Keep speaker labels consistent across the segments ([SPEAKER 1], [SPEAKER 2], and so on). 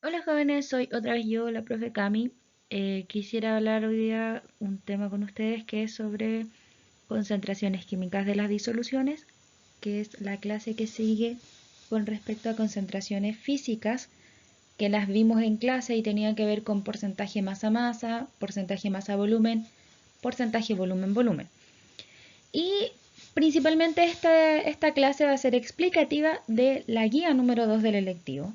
[SPEAKER 1] Hola jóvenes, soy otra vez yo, la profe Cami. Quisiera hablar hoy día un tema con ustedes que es sobre concentraciones químicas de las disoluciones, que es la clase que sigue con respecto a concentraciones físicas, que las vimos en clase y tenían que ver con porcentaje masa-masa, porcentaje masa-volumen, porcentaje volumen-volumen. Y principalmente esta clase va a ser explicativa de la guía número 2 del electivo,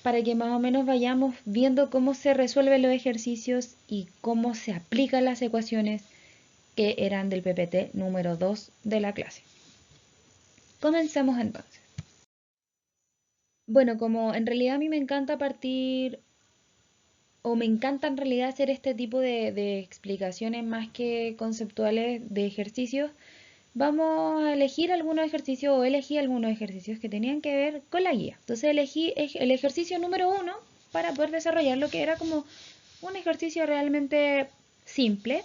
[SPEAKER 1] para que más o menos vayamos viendo cómo se resuelven los ejercicios y cómo se aplican las ecuaciones que eran del PPT número 2 de la clase. Comencemos entonces. Bueno, como en realidad a mí me encanta partir, o me encanta en realidad hacer este tipo de explicaciones más que conceptuales de ejercicios, vamos a elegir algunos ejercicios o elegí algunos ejercicios que tenían que ver con la guía. Entonces elegí el ejercicio número 1 para poder desarrollar lo que era como un ejercicio realmente simple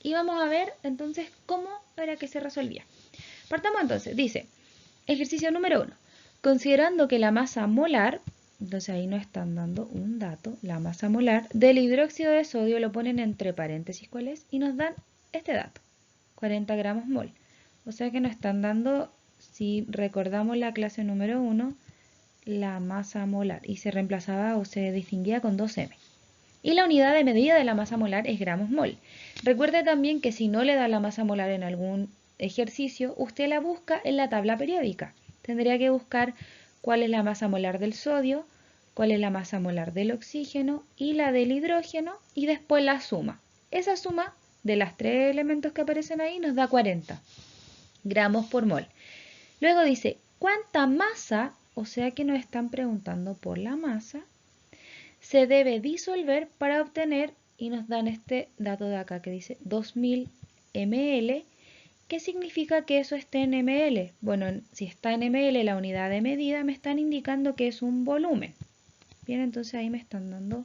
[SPEAKER 1] y vamos a ver entonces cómo era que se resolvía. Partamos entonces, dice, ejercicio número 1. Considerando que la masa molar, entonces ahí nos están dando un dato, la masa molar del hidróxido de sodio lo ponen entre paréntesis cuál es y nos dan este dato, 40 gramos mol. O sea que nos están dando, si recordamos la clase número 1, la masa molar y se reemplazaba o se distinguía con 2m. Y la unidad de medida de la masa molar es gramos mol. Recuerde también que si no le da la masa molar en algún ejercicio, usted la busca en la tabla periódica. Tendría que buscar cuál es la masa molar del sodio, cuál es la masa molar del oxígeno y la del hidrógeno y después la suma. Esa suma de las tres elementos que aparecen ahí nos da 40 gramos por mol. Luego dice, ¿cuánta masa? O sea que nos están preguntando por la masa se debe disolver para obtener, y nos dan este dato de acá que dice 2000 ml, que significa que eso esté en ml. Bueno, si está en ml, la unidad de medida, me están indicando que es un volumen. Bien, entonces ahí me están dando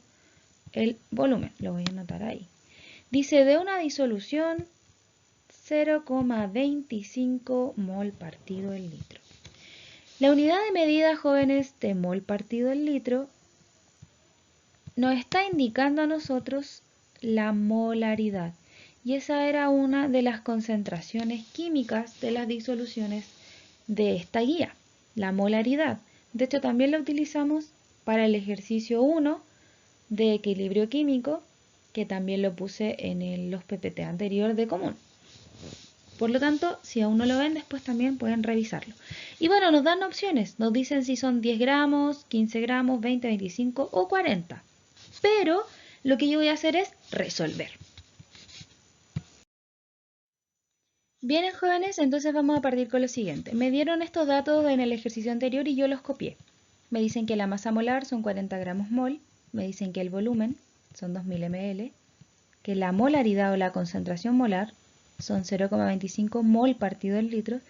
[SPEAKER 1] el volumen, lo voy a anotar ahí. Dice de una disolución 0,25 mol partido el litro. La unidad de medida, jóvenes, de mol partido el litro nos está indicando a nosotros la molaridad. Y esa era una de las concentraciones químicas de las disoluciones de esta guía, la molaridad. De hecho, también la utilizamos para el ejercicio 1 de equilibrio químico, que también lo puse en los PPT anterior de común. Por lo tanto, si aún no lo ven, después también pueden revisarlo. Y bueno, nos dan opciones. Nos dicen si son 10 gramos, 15 gramos, 20, 25 o 40. Pero lo que yo voy a hacer es resolver. Bien, jóvenes, entonces vamos a partir con lo siguiente. Me dieron estos datos en el ejercicio anterior y yo los copié. Me dicen que la masa molar son 40 gramos mol, me dicen que el volumen son 2000 ml, que la molaridad o la concentración molar son 0,25 mol partido en litros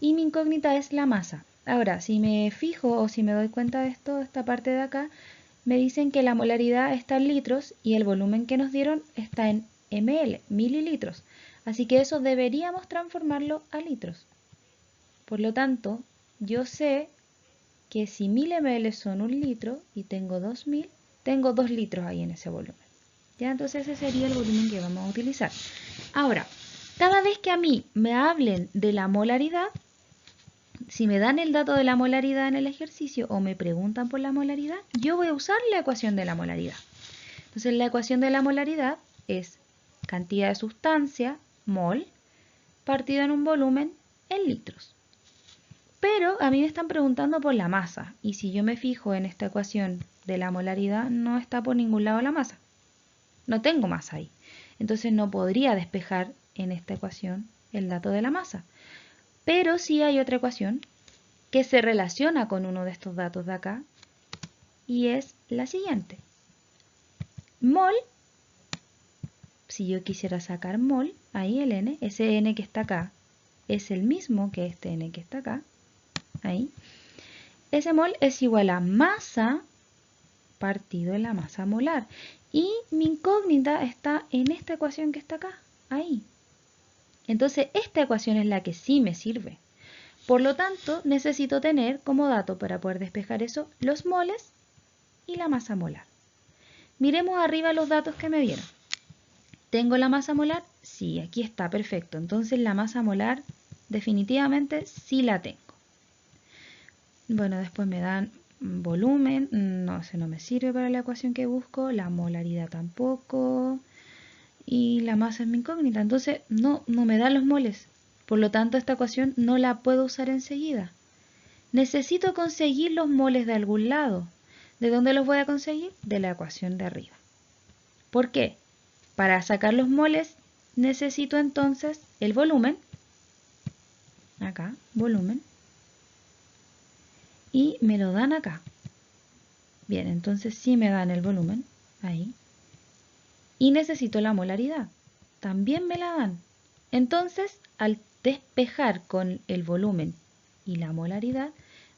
[SPEAKER 1] y mi incógnita es la masa. Ahora, si me fijo o si me doy cuenta de esto, esta parte de acá, me dicen que la molaridad está en litros y el volumen que nos dieron está en ml, mililitros. Así que eso deberíamos transformarlo a litros. Por lo tanto, yo sé que si 1000 ml son un litro y tengo 2000, tengo 2 litros ahí en ese volumen. Ya, entonces ese sería el volumen que vamos a utilizar. Ahora, cada vez que a mí me hablen de la molaridad, si me dan el dato de la molaridad en el ejercicio o me preguntan por la molaridad, yo voy a usar la ecuación de la molaridad. Entonces la ecuación de la molaridad es cantidad de sustancia, mol, partido en un volumen en litros. Pero a mí me están preguntando por la masa, y si yo me fijo en esta ecuación de la molaridad, no está por ningún lado la masa. No tengo masa ahí. Entonces no podría despejar en esta ecuación el dato de la masa. Pero sí hay otra ecuación que se relaciona con uno de estos datos de acá, y es la siguiente. Mol, si yo quisiera sacar mol, ahí el n, ese n que está acá, es el mismo que este n que está acá, ahí. Ese mol es igual a masa partido en la masa molar. Y mi incógnita está en esta ecuación que está acá, ahí. Entonces, esta ecuación es la que sí me sirve. Por lo tanto, necesito tener como dato para poder despejar eso los moles y la masa molar. Miremos arriba los datos que me dieron. ¿Tengo la masa molar? Sí, aquí está, perfecto. Entonces la masa molar definitivamente sí la tengo. Bueno, después me dan volumen, no, ese no me sirve para la ecuación que busco, la molaridad tampoco, y la masa es mi incógnita, entonces no me da los moles. Por lo tanto, esta ecuación no la puedo usar enseguida. Necesito conseguir los moles de algún lado. ¿De dónde los voy a conseguir? De la ecuación de arriba. ¿Por qué? Para sacar los moles necesito entonces el volumen, acá, volumen, y me lo dan acá. Bien, entonces sí me dan el volumen, ahí. Y necesito la molaridad, también me la dan. Entonces, al despejar con el volumen y la molaridad,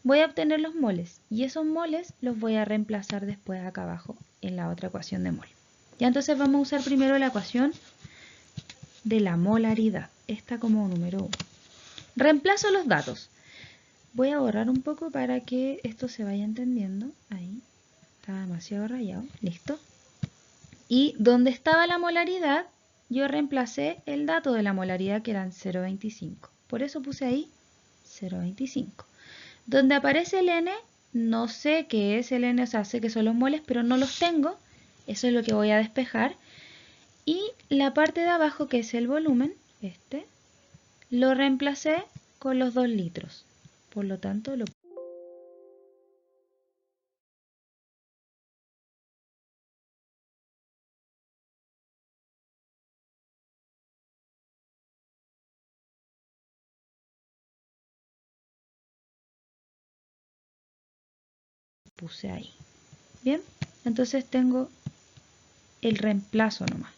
[SPEAKER 1] voy a obtener los moles. Y esos moles los voy a reemplazar después acá abajo en la otra ecuación de mol. Ya entonces vamos a usar primero la ecuación de la molaridad, esta como número 1. Reemplazo los datos. Voy a borrar un poco para que esto se vaya entendiendo. Ahí, está demasiado rayado, listo. Y donde estaba la molaridad, yo reemplacé el dato de la molaridad que eran 0,25. Por eso puse ahí 0,25. Donde aparece el N, no sé qué es el N, o sea, sé que son los moles, pero no los tengo. Eso es lo que voy a despejar. Y la parte de abajo, que es el volumen, lo reemplacé con los 2 litros. Por lo tanto, lo puse ahí. Bien, entonces tengo el reemplazo nomás.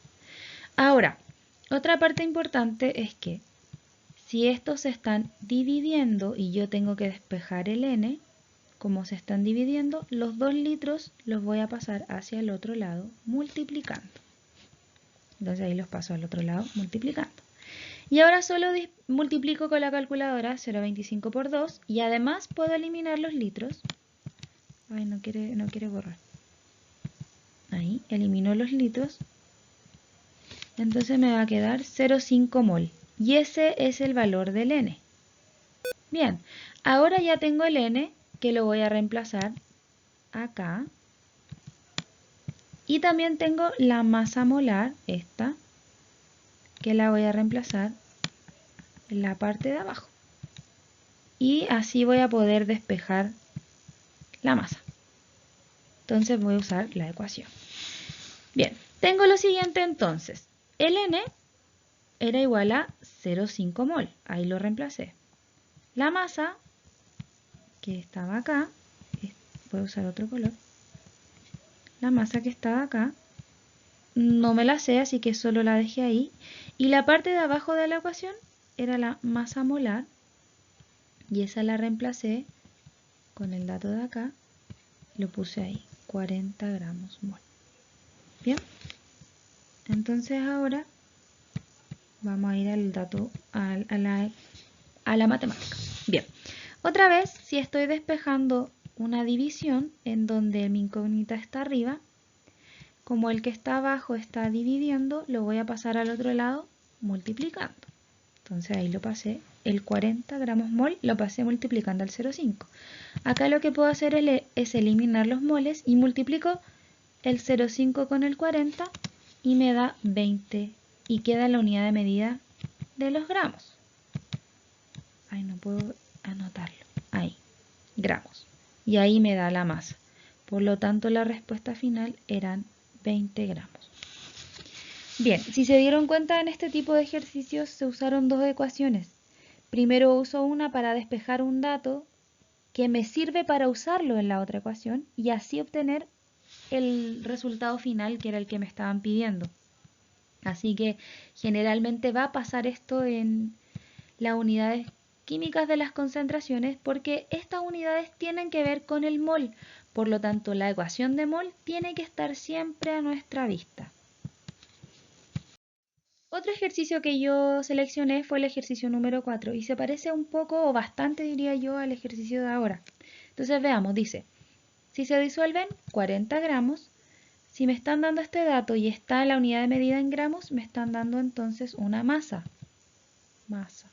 [SPEAKER 1] Ahora, otra parte importante es que si estos se están dividiendo y yo tengo que despejar el N, como se están dividiendo, los 2 litros los voy a pasar hacia el otro lado multiplicando. Entonces ahí los paso al otro lado multiplicando. Y ahora solo multiplico con la calculadora 0,25 por 2 y además puedo eliminar los litros. Ay, no quiere borrar. Ahí, elimino los litros. Entonces me va a quedar 0,5 mol. Y ese es el valor del N. Bien, ahora ya tengo el N que lo voy a reemplazar acá. Y también tengo la masa molar, esta, que la voy a reemplazar en la parte de abajo. Y así voy a poder despejar la masa. Entonces voy a usar la ecuación. Bien, tengo lo siguiente entonces. El N era igual a 0,5 mol. Ahí lo reemplacé. La masa, que estaba acá, voy a usar otro color. La masa que estaba acá, no me la sé, así que solo la dejé ahí. Y la parte de abajo de la ecuación era la masa molar. Y esa la reemplacé con el dato de acá. Lo puse ahí, 40 gramos mol. Bien. Entonces ahora vamos a ir al dato, a la matemática. Bien. Otra vez, si estoy despejando una división en donde mi incógnita está arriba, como el que está abajo está dividiendo, lo voy a pasar al otro lado multiplicando. Entonces ahí lo pasé, el 40 gramos mol lo pasé multiplicando al 0,5. Acá lo que puedo hacer es eliminar los moles y multiplico el 0,5 con el 40 y me da 20 y queda la unidad de medida de los gramos. Ahí no puedo anotarlo. Ahí, gramos. Y ahí me da la masa. Por lo tanto, la respuesta final eran 20 gramos. Bien, si se dieron cuenta, en este tipo de ejercicios se usaron 2 ecuaciones. Primero uso una para despejar un dato que me sirve para usarlo en la otra ecuación y así obtener el resultado final que era el que me estaban pidiendo. Así que generalmente va a pasar esto en las unidades químicas de las concentraciones porque estas unidades tienen que ver con el mol. Por lo tanto, la ecuación de mol tiene que estar siempre a nuestra vista. Otro ejercicio que yo seleccioné fue el ejercicio número 4 y se parece un poco o bastante, diría yo, al ejercicio de ahora. Entonces veamos, dice, si se disuelven 40 gramos, Si me están dando este dato y está en la unidad de medida en gramos, me están dando entonces una masa. Masa.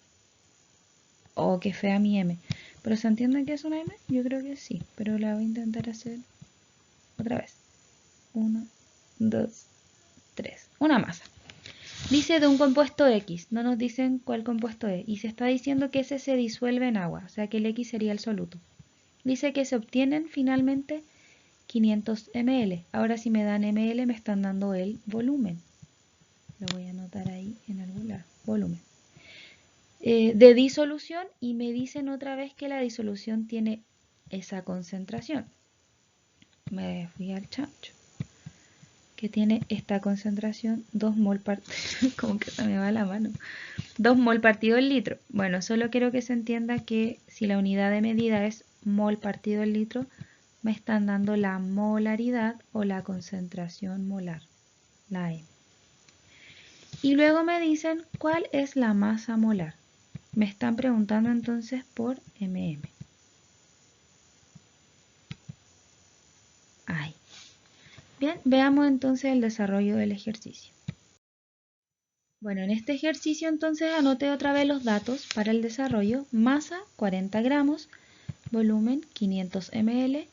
[SPEAKER 1] Oh, qué fea mi M. ¿Pero se entiende que es una M? Yo creo que sí, pero la voy a intentar hacer otra vez. 1, 2, 3. Una masa. Dice de un compuesto X, no nos dicen cuál compuesto es, y se está diciendo que ese se disuelve en agua, o sea que el X sería el soluto. Dice que se obtienen finalmente 500 ml. Ahora si me dan ml me están dando el volumen. Lo voy a anotar ahí en algún lado, volumen. De disolución, y me dicen otra vez que la disolución tiene esa concentración. Me fui al chancho. Que tiene esta concentración 2 mol como que se me va la mano. 2 mol partido el litro. Bueno, solo quiero que se entienda que si la unidad de medida es mol partido el litro, me están dando la molaridad o la concentración molar, la M. Y luego me dicen cuál es la masa molar. Me están preguntando entonces por MM. Ahí. Bien, veamos entonces el desarrollo del ejercicio. Bueno, en este ejercicio entonces anoté otra vez los datos para el desarrollo. Masa 40 gramos, volumen 500 ml,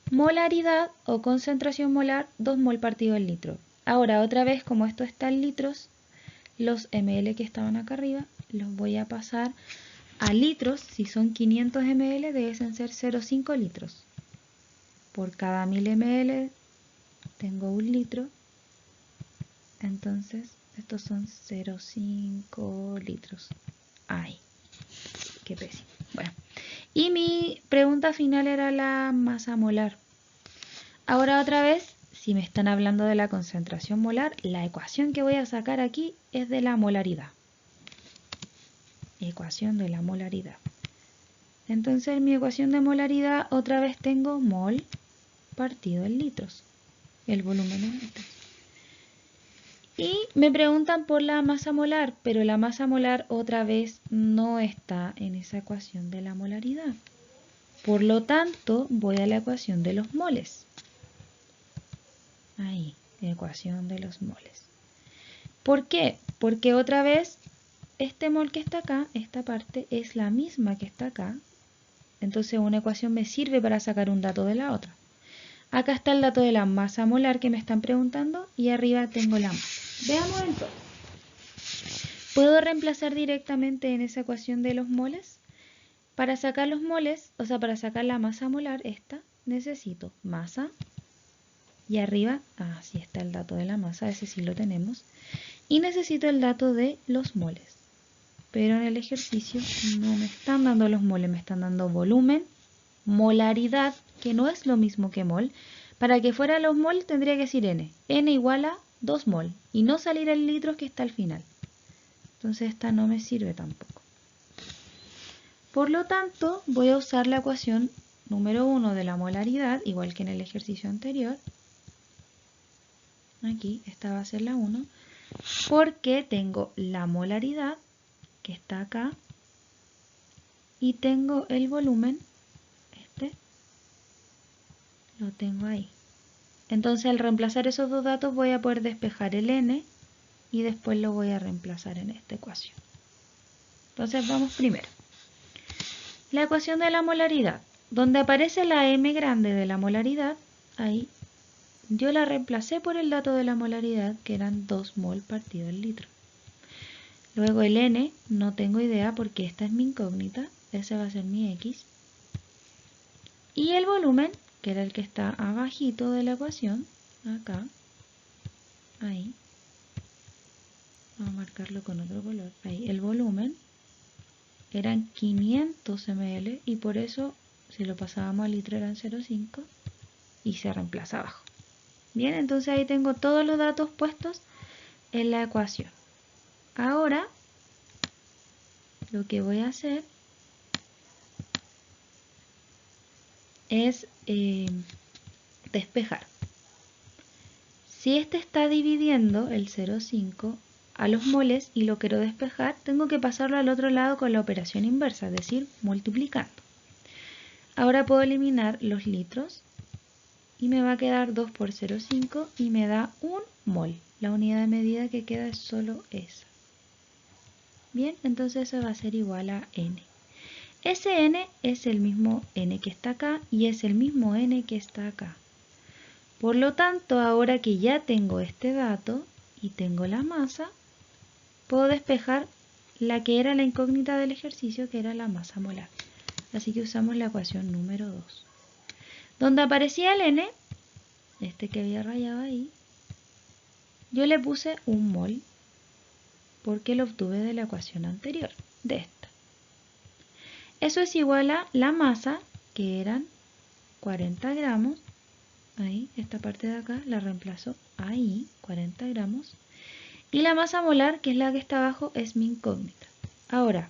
[SPEAKER 1] molaridad o concentración molar 2 mol partido el litro. Ahora otra vez, como esto está en litros, los ml que estaban acá arriba los voy a pasar a litros. Si son 500 ml deben ser 0,5 litros. Por cada 1000 ml tengo 1 litro, entonces estos son 0,5 litros. Ay, qué pésimo. Bueno, y mi pregunta final era la masa molar. Ahora otra vez, si me están hablando de la concentración molar, la ecuación que voy a sacar aquí es de la molaridad. Ecuación de la molaridad. Entonces en mi ecuación de molaridad otra vez tengo mol partido en litros. El volumen en litros. Y me preguntan por la masa molar, pero la masa molar otra vez no está en esa ecuación de la molaridad. Por lo tanto, voy a la ecuación de los moles. Ahí, ecuación de los moles. ¿Por qué? Porque otra vez, este mol que está acá, esta parte, es la misma que está acá. Entonces una ecuación me sirve para sacar un dato de la otra. Acá está el dato de la masa molar que me están preguntando y arriba tengo la masa. Veamos entonces. ¿Puedo reemplazar directamente en esa ecuación de los moles? Para sacar los moles, o sea, para sacar la masa molar, esta, necesito masa. Y arriba, sí está el dato de la masa, ese sí lo tenemos. Y necesito el dato de los moles. Pero en el ejercicio no me están dando los moles, me están dando volumen, molaridad, que no es lo mismo que mol. Para que fuera los mol tendría que decir N. N igual a 2 mol y no salir el litros que está al final. Entonces esta no me sirve tampoco. Por lo tanto, voy a usar la ecuación número 1 de la molaridad, igual que en el ejercicio anterior. Aquí, esta va a ser la 1, porque tengo la molaridad, que está acá, y tengo el volumen, este, lo tengo ahí. Entonces al reemplazar esos dos datos voy a poder despejar el N y después lo voy a reemplazar en esta ecuación. Entonces vamos primero. La ecuación de la molaridad. Donde aparece la M grande de la molaridad, ahí yo la reemplacé por el dato de la molaridad, que eran 2 mol partido el litro. Luego el N, no tengo idea porque esta es mi incógnita, ese va a ser mi X. Y el volumen, que era el que está abajito de la ecuación, acá, ahí. Vamos a marcarlo con otro color. Ahí, el volumen eran 500 ml y por eso, si lo pasábamos a litro, eran 0,5 y se reemplaza abajo. Bien, entonces ahí tengo todos los datos puestos en la ecuación. Ahora, lo que voy a hacer es despejar. Si este está dividiendo el 0,5 a los moles y lo quiero despejar, tengo que pasarlo al otro lado con la operación inversa, es decir, multiplicando. Ahora puedo eliminar los litros y me va a quedar 2 por 0,5 y me da 1 mol. La unidad de medida que queda es solo esa. Bien, entonces eso va a ser igual a n. Ese n es el mismo n que está acá y es el mismo n que está acá. Por lo tanto, ahora que ya tengo este dato y tengo la masa, puedo despejar la que era la incógnita del ejercicio, que era la masa molar. Así que usamos la ecuación número 2. Donde aparecía el n, este que había rayado ahí, yo le puse 1 mol porque lo obtuve de la ecuación anterior, de esta. Eso es igual a la masa, que eran 40 gramos. Ahí, esta parte de acá la reemplazo ahí, 40 gramos. Y la masa molar, que es la que está abajo, es mi incógnita. Ahora,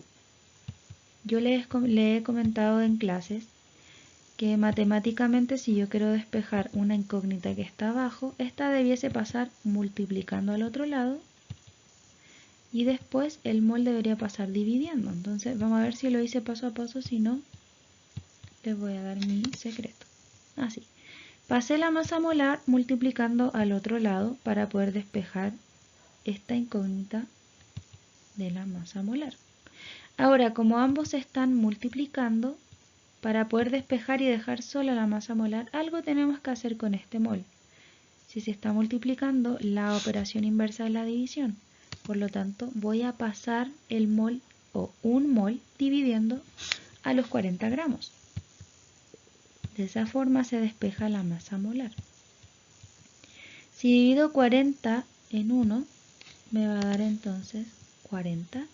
[SPEAKER 1] yo le he comentado en clases que matemáticamente, si yo quiero despejar una incógnita que está abajo, esta debiese pasar multiplicando al otro lado y después el mol debería pasar dividiendo. Entonces vamos a ver si lo hice paso a paso, si no les voy a dar mi secreto. Así, pasé la masa molar multiplicando al otro lado para poder despejar esta incógnita de la masa molar. Ahora, como ambos se están multiplicando, para poder despejar y dejar sola la masa molar, algo tenemos que hacer con este mol. Si se está multiplicando, la operación inversa es la división. Por lo tanto, voy a pasar el mol o 1 mol dividiendo a los 40 gramos. De esa forma se despeja la masa molar. Si divido 40 en 1, me va a dar entonces 40.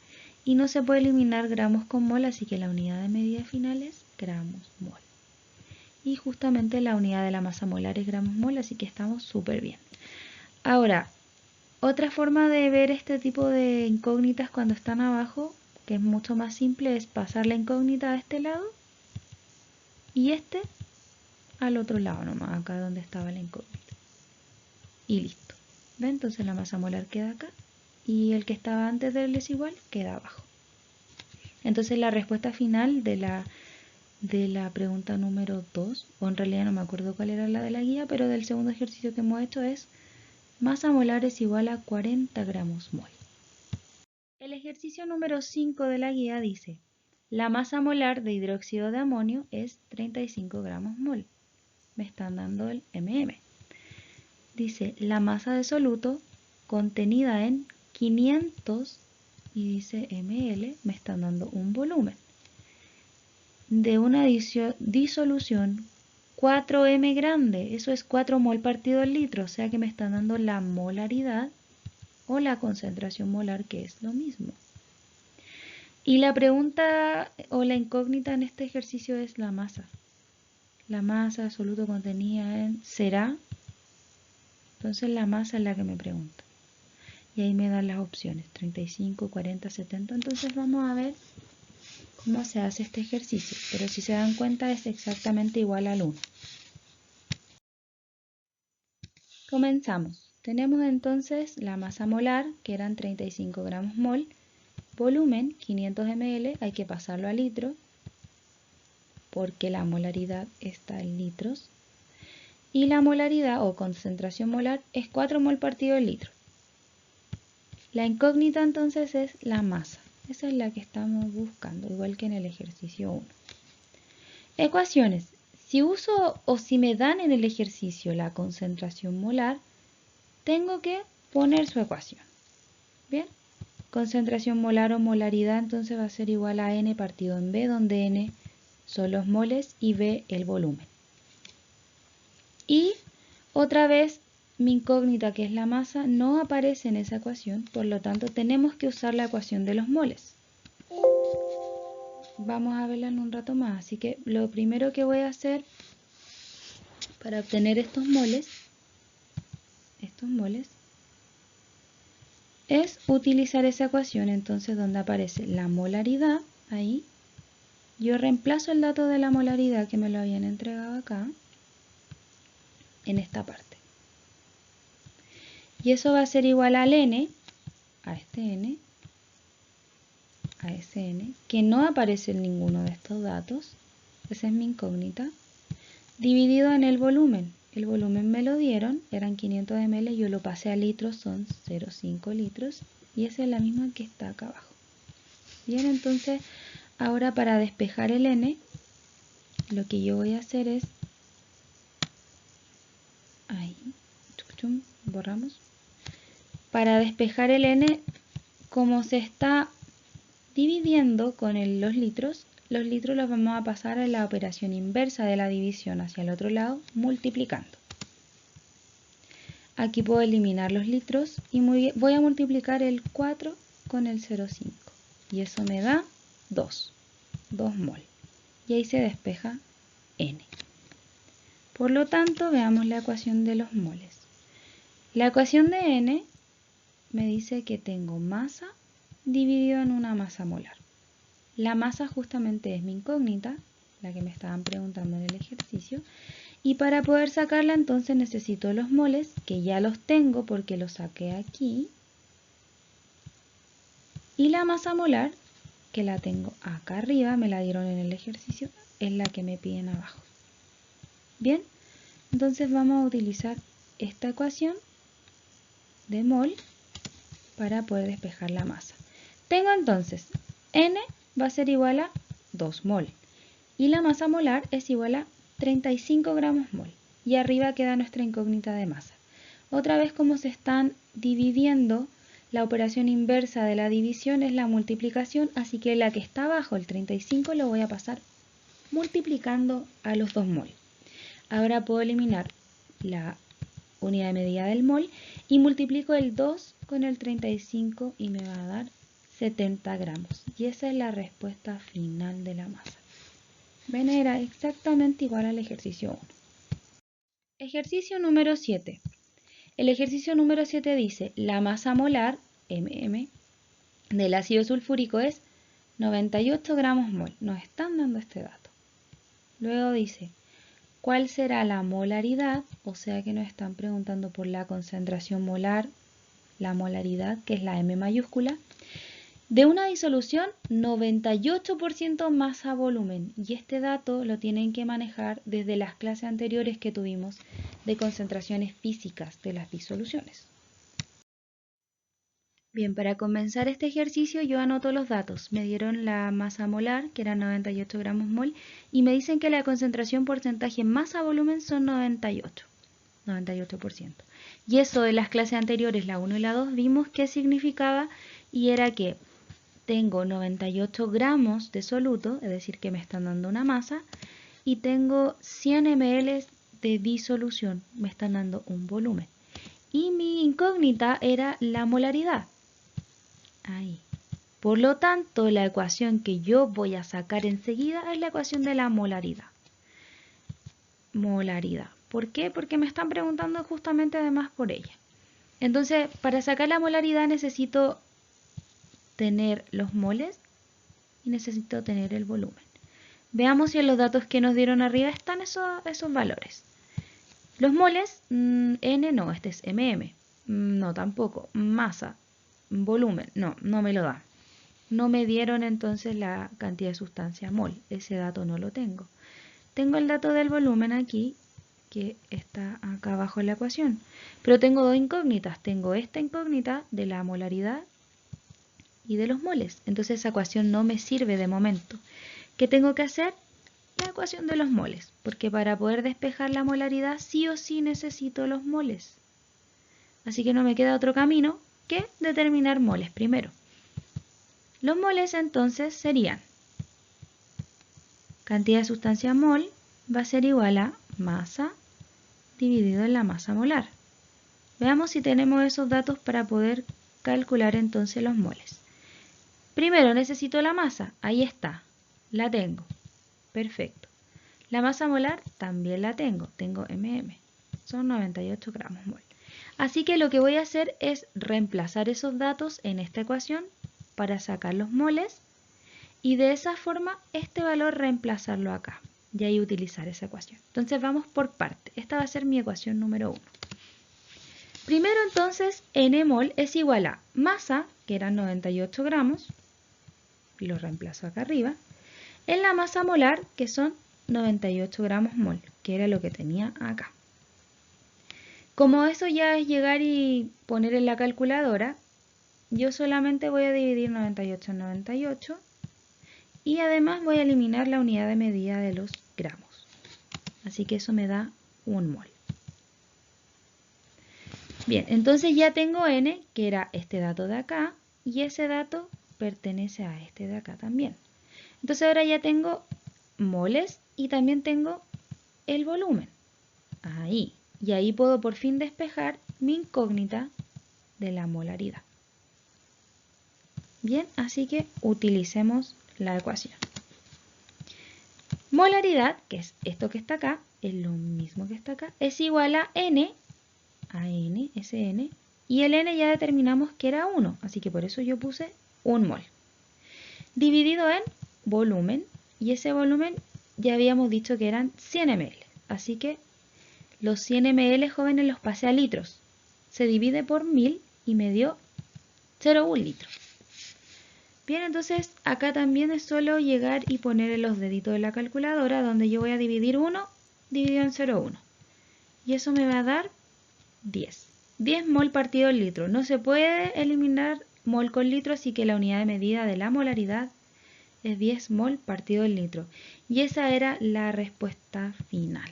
[SPEAKER 1] Y no se puede eliminar gramos con mol, así que la unidad de medida final es gramos mol. Y justamente la unidad de la masa molar es gramos mol, así que estamos súper bien. Ahora, otra forma de ver este tipo de incógnitas cuando están abajo, que es mucho más simple, es pasar la incógnita a este lado y este al otro lado nomás, acá donde estaba la incógnita. Y listo. ¿Ven? Entonces la masa molar queda acá y el que estaba antes del desigual queda abajo. Entonces la respuesta final de la pregunta número 2, o en realidad no me acuerdo cuál era la de la guía, pero del segundo ejercicio que hemos hecho es masa molar es igual a 40 gramos mol. El ejercicio número 5 de la guía dice, la masa molar de hidróxido de amonio es 35 gramos mol. Me están dando el mm. Dice, la masa de soluto contenida en 500 y dice ml, me están dando un volumen de una disolución 4m grande, eso es 4 mol partido al litro, o sea que me están dando la molaridad o la concentración molar, que es lo mismo. Y la pregunta o la incógnita en este ejercicio es la masa. La masa absoluta contenida en ¿será? Entonces la masa es la que me pregunta. Y ahí me dan las opciones, 35, 40, 70. Entonces vamos a ver cómo se hace este ejercicio. Pero si se dan cuenta es exactamente igual al 1. Comenzamos. Tenemos entonces la masa molar, que eran 35 gramos mol. Volumen, 500 ml, hay que pasarlo a litro, porque la molaridad está en litros. Y la molaridad o concentración molar es 4 mol partido el litro. La incógnita entonces es la masa. Esa es la que estamos buscando, igual que en el ejercicio 1. Ecuaciones. Si uso o si me dan en el ejercicio la concentración molar, tengo que poner su ecuación. Bien. Concentración molar o molaridad entonces va a ser igual a n partido en b, donde n son los moles y b el volumen. Y otra vez mi incógnita, que es la masa, no aparece en esa ecuación, por lo tanto tenemos que usar la ecuación de los moles. Vamos a verla en un rato más, así que lo primero que voy a hacer para obtener estos moles es utilizar esa ecuación, entonces donde aparece la molaridad, ahí, yo reemplazo el dato de la molaridad que me lo habían entregado acá, en esta parte. Y eso va a ser igual al n, a este n, a ese n, que no aparece en ninguno de estos datos, esa es mi incógnita, dividido en el volumen. el volumen me lo dieron, eran 500 ml, yo lo pasé a litros, son 0,5 litros, y esa es la misma que está acá abajo. Bien, entonces ahora para despejar el N, lo que yo voy a hacer es, ahí, borramos. Para despejar el N, como se está dividiendo con los litros los vamos a pasar a la operación inversa de la división hacia el otro lado, multiplicando. Aquí puedo eliminar los litros y voy a multiplicar el 4 con el 0,5. Y eso me da 2 mol. Y ahí se despeja N. Por lo tanto, veamos la ecuación de los moles. La ecuación de N me dice que tengo masa dividido en una masa molar. La masa justamente es mi incógnita, la que me estaban preguntando en el ejercicio. Y para poder sacarla entonces necesito los moles, que ya los tengo porque los saqué aquí. Y la masa molar, que la tengo acá arriba, me la dieron en el ejercicio, es la que me piden abajo. Bien, entonces vamos a utilizar esta ecuación de mol para poder despejar la masa. Tengo entonces N va a ser igual a 2 mol y la masa molar es igual a 35 gramos mol. Y arriba queda nuestra incógnita de masa. Otra vez, como se están dividiendo, la operación inversa de la división es la multiplicación, así que la que está abajo, el 35, lo voy a pasar multiplicando a los 2 mol. Ahora puedo eliminar la unidad de medida del mol y multiplico el 2 con el 35 y me va a dar 70 gramos. Y esa es la respuesta final de la masa. Ven, era exactamente igual al ejercicio 1. Ejercicio número 7. El ejercicio número 7 dice, la masa molar, MM, del ácido sulfúrico es 98 gramos mol. Nos están dando este dato. Luego dice, ¿cuál será la molaridad? O sea que nos están preguntando por la concentración molar, la molaridad, que es la M mayúscula, de una disolución 98% masa volumen. Y este dato lo tienen que manejar desde las clases anteriores que tuvimos de concentraciones físicas de las disoluciones. Bien, para comenzar este ejercicio yo anoto los datos. Me dieron la masa molar, que era 98 gramos mol, y me dicen que la concentración porcentaje masa-volumen son 98%. Y eso de las clases anteriores, la 1 y la 2, vimos qué significaba, y era que tengo 98 gramos de soluto, es decir, que me están dando una masa, y tengo 100 ml de disolución, me están dando un volumen. Y mi incógnita era la molaridad. Ahí. Por lo tanto, la ecuación que yo voy a sacar enseguida es la ecuación de la molaridad. Molaridad. ¿Por qué? Porque me están preguntando justamente además por ella. Entonces, para sacar la molaridad necesito tener los moles y necesito tener el volumen. Veamos si en los datos que nos dieron arriba están esos valores. Los moles, N no, este es MM. No, tampoco. Masa, volumen, no me lo da. No me dieron entonces la cantidad de sustancia mol. Ese dato no lo tengo. Tengo el dato del volumen aquí, que está acá abajo en la ecuación. Pero tengo dos incógnitas. Tengo esta incógnita de la molaridad y de los moles. Entonces esa ecuación no me sirve de momento. ¿Qué tengo que hacer? La ecuación de los moles, porque para poder despejar la molaridad sí o sí necesito los moles. Así que no me queda otro camino que determinar moles primero. Los moles entonces serían cantidad de sustancia mol va a ser igual a masa dividido en la masa molar. Veamos si tenemos esos datos para poder calcular entonces los moles. Primero necesito la masa, ahí está, la tengo, perfecto. La masa molar también la tengo MM, son 98 gramos mol. Así que lo que voy a hacer es reemplazar esos datos en esta ecuación para sacar los moles y de esa forma este valor reemplazarlo acá y ahí utilizar esa ecuación. Entonces vamos por parte. Esta va a ser mi ecuación número 1. Primero entonces N mol es igual a masa, que eran 98 gramos, y lo reemplazo acá arriba, en la masa molar, que son 98 gramos mol, que era lo que tenía acá. Como eso ya es llegar y poner en la calculadora, yo solamente voy a dividir 98 en 98 y además voy a eliminar la unidad de medida de los gramos. Así que eso me da 1 mol. Bien, entonces ya tengo N, que era este dato de acá, y ese dato pertenece a este de acá también. Entonces ahora ya tengo moles y también tengo el volumen. Ahí. Y ahí puedo por fin despejar mi incógnita de la molaridad. Bien, así que utilicemos la ecuación. Molaridad, que es esto que está acá, es lo mismo que está acá, es igual a N, Sn, y el N ya determinamos que era 1, así que por eso yo puse 1 mol. Dividido en volumen, y ese volumen ya habíamos dicho que eran 100 ml, así que los 100 ml, jóvenes, los pasé a litros. Se divide por 1000 y me dio 0,1 litro. Bien, entonces acá también es solo llegar y poner en los deditos de la calculadora donde yo voy a dividir 1 dividido en 0,1. Y eso me va a dar 10. 10 mol partido en litro. No se puede eliminar mol con litro, así que la unidad de medida de la molaridad es 10 mol partido en litro. Y esa era la respuesta final.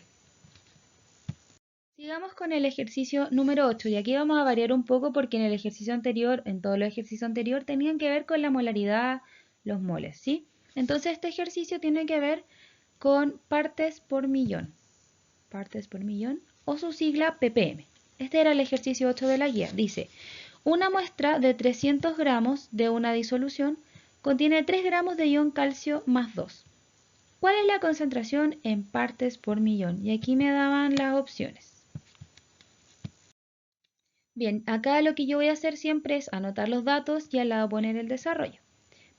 [SPEAKER 1] Sigamos con el ejercicio número 8 y aquí vamos a variar un poco porque en el ejercicio anterior, en todos los ejercicios anteriores, tenían que ver con la molaridad, los moles, ¿sí? Entonces este ejercicio tiene que ver con partes por millón o su sigla ppm. Este era el ejercicio 8 de la guía. Dice, una muestra de 300 gramos de una disolución contiene 3 gramos de ion calcio más 2. ¿Cuál es la concentración en partes por millón? Y aquí me daban las opciones. Bien, acá lo que yo voy a hacer siempre es anotar los datos y al lado poner el desarrollo.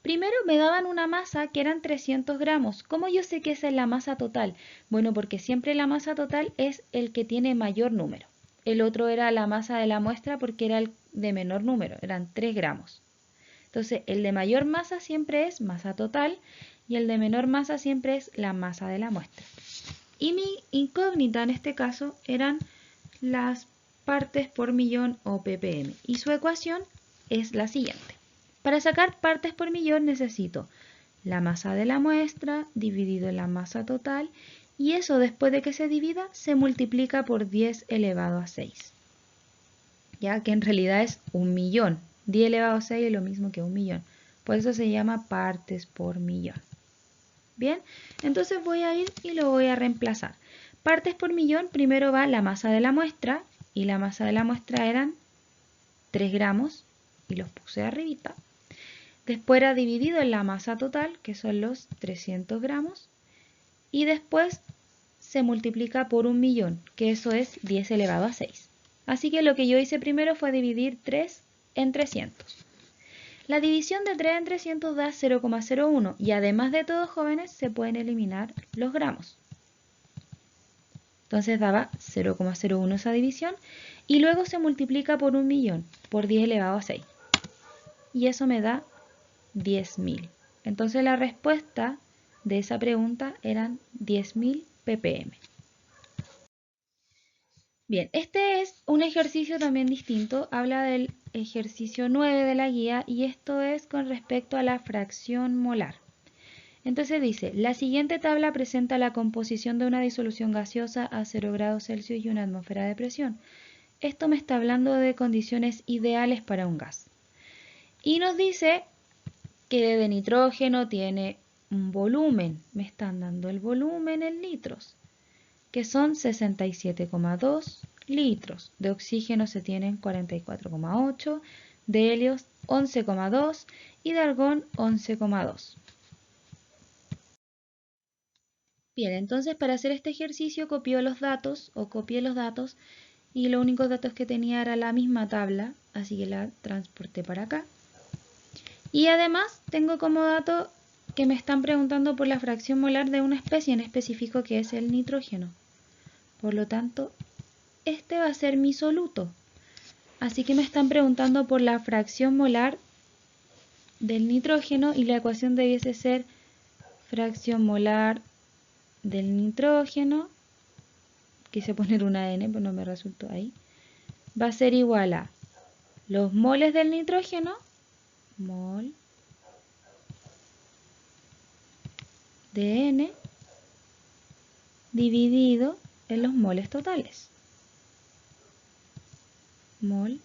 [SPEAKER 1] Primero me daban una masa que eran 300 gramos. ¿Cómo yo sé que esa es la masa total? Bueno, porque siempre la masa total es el que tiene mayor número. El otro era la masa de la muestra porque era el de menor número, eran 3 gramos. Entonces, el de mayor masa siempre es masa total y el de menor masa siempre es la masa de la muestra. Y mi incógnita en este caso eran las partes por millón o ppm. Y su ecuación es la siguiente. Para sacar partes por millón necesito la masa de la muestra dividido en la masa total y eso después de que se divida se multiplica por 10 elevado a 6. Ya que en realidad es 1.000.000. 10 elevado a 6 es lo mismo que 1.000.000. Por eso se llama partes por millón. Bien, entonces voy a ir y lo voy a reemplazar. Partes por millón, primero va la masa de la muestra, y la masa de la muestra eran 3 gramos, y los puse arribita. Después era dividido en la masa total, que son los 300 gramos, y después se multiplica por 1.000.000, que eso es 10 elevado a 6. Así que lo que yo hice primero fue dividir 3 en 300. La división de 3 en 300 da 0,01 y además de todo, jóvenes, se pueden eliminar los gramos. Entonces daba 0,01 esa división y luego se multiplica por 1.000.000 por 10 elevado a 6. Y eso me da 10.000. Entonces la respuesta de esa pregunta eran 10.000 ppm. Bien, este es un ejercicio también distinto, habla del ejercicio 9 de la guía y esto es con respecto a la fracción molar. Entonces dice, la siguiente tabla presenta la composición de una disolución gaseosa a 0 grados Celsius y una atmósfera de presión. Esto me está hablando de condiciones ideales para un gas. Y nos dice que de nitrógeno tiene un volumen, me están dando el volumen en litros, que son 67,2 litros. De oxígeno se tienen 44,8, de helio 11,2 y de argón 11,2. Bien, entonces para hacer este ejercicio copié los datos y los únicos datos que tenía era la misma tabla, así que la transporté para acá. Y además tengo como dato que me están preguntando por la fracción molar de una especie en específico que es el nitrógeno. Por lo tanto, este va a ser mi soluto. Así que me están preguntando por la fracción molar del nitrógeno y la ecuación debiese ser fracción molar del nitrógeno, quise poner una N, pero no me resultó ahí, va a ser igual a los moles del nitrógeno, mol de N, dividido en los moles totales. Mol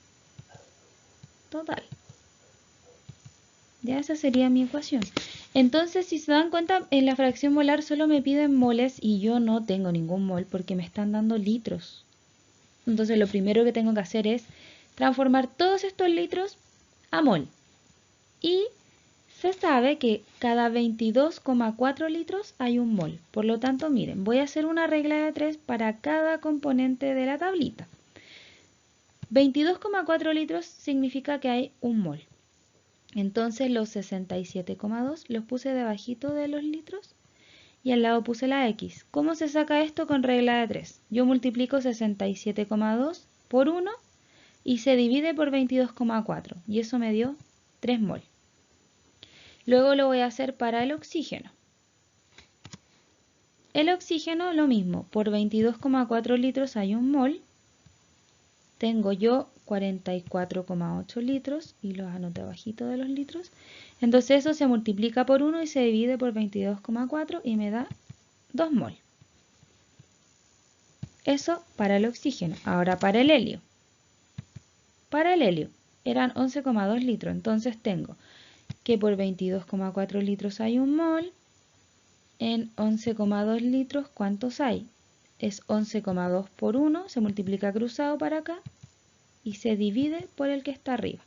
[SPEAKER 1] total. Ya esa sería mi ecuación. Entonces, si se dan cuenta, en la fracción molar solo me piden moles y yo no tengo ningún mol porque me están dando litros. Entonces, lo primero que tengo que hacer es transformar todos estos litros a mol. Y se sabe que cada 22,4 litros hay un mol. Por lo tanto, miren, voy a hacer una regla de 3 para cada componente de la tablita. 22,4 litros significa que hay un mol. Entonces los 67,2 los puse debajito de los litros y al lado puse la X. ¿Cómo se saca esto con regla de 3? Yo multiplico 67,2 por 1 y se divide por 22,4 y eso me dio 3 mol. Luego lo voy a hacer para el oxígeno. El oxígeno lo mismo, por 22,4 litros hay un mol. Tengo yo 44,8 litros y los anoté abajito de los litros. Entonces eso se multiplica por 1 y se divide por 22,4 y me da 2 mol. Eso para el oxígeno. Ahora para el helio. Para el helio eran 11,2 litros. Entonces tengo que por 22,4 litros hay un mol. En 11,2 litros, ¿cuántos hay? Es 11,2 por 1, se multiplica cruzado para acá y se divide por el que está arriba,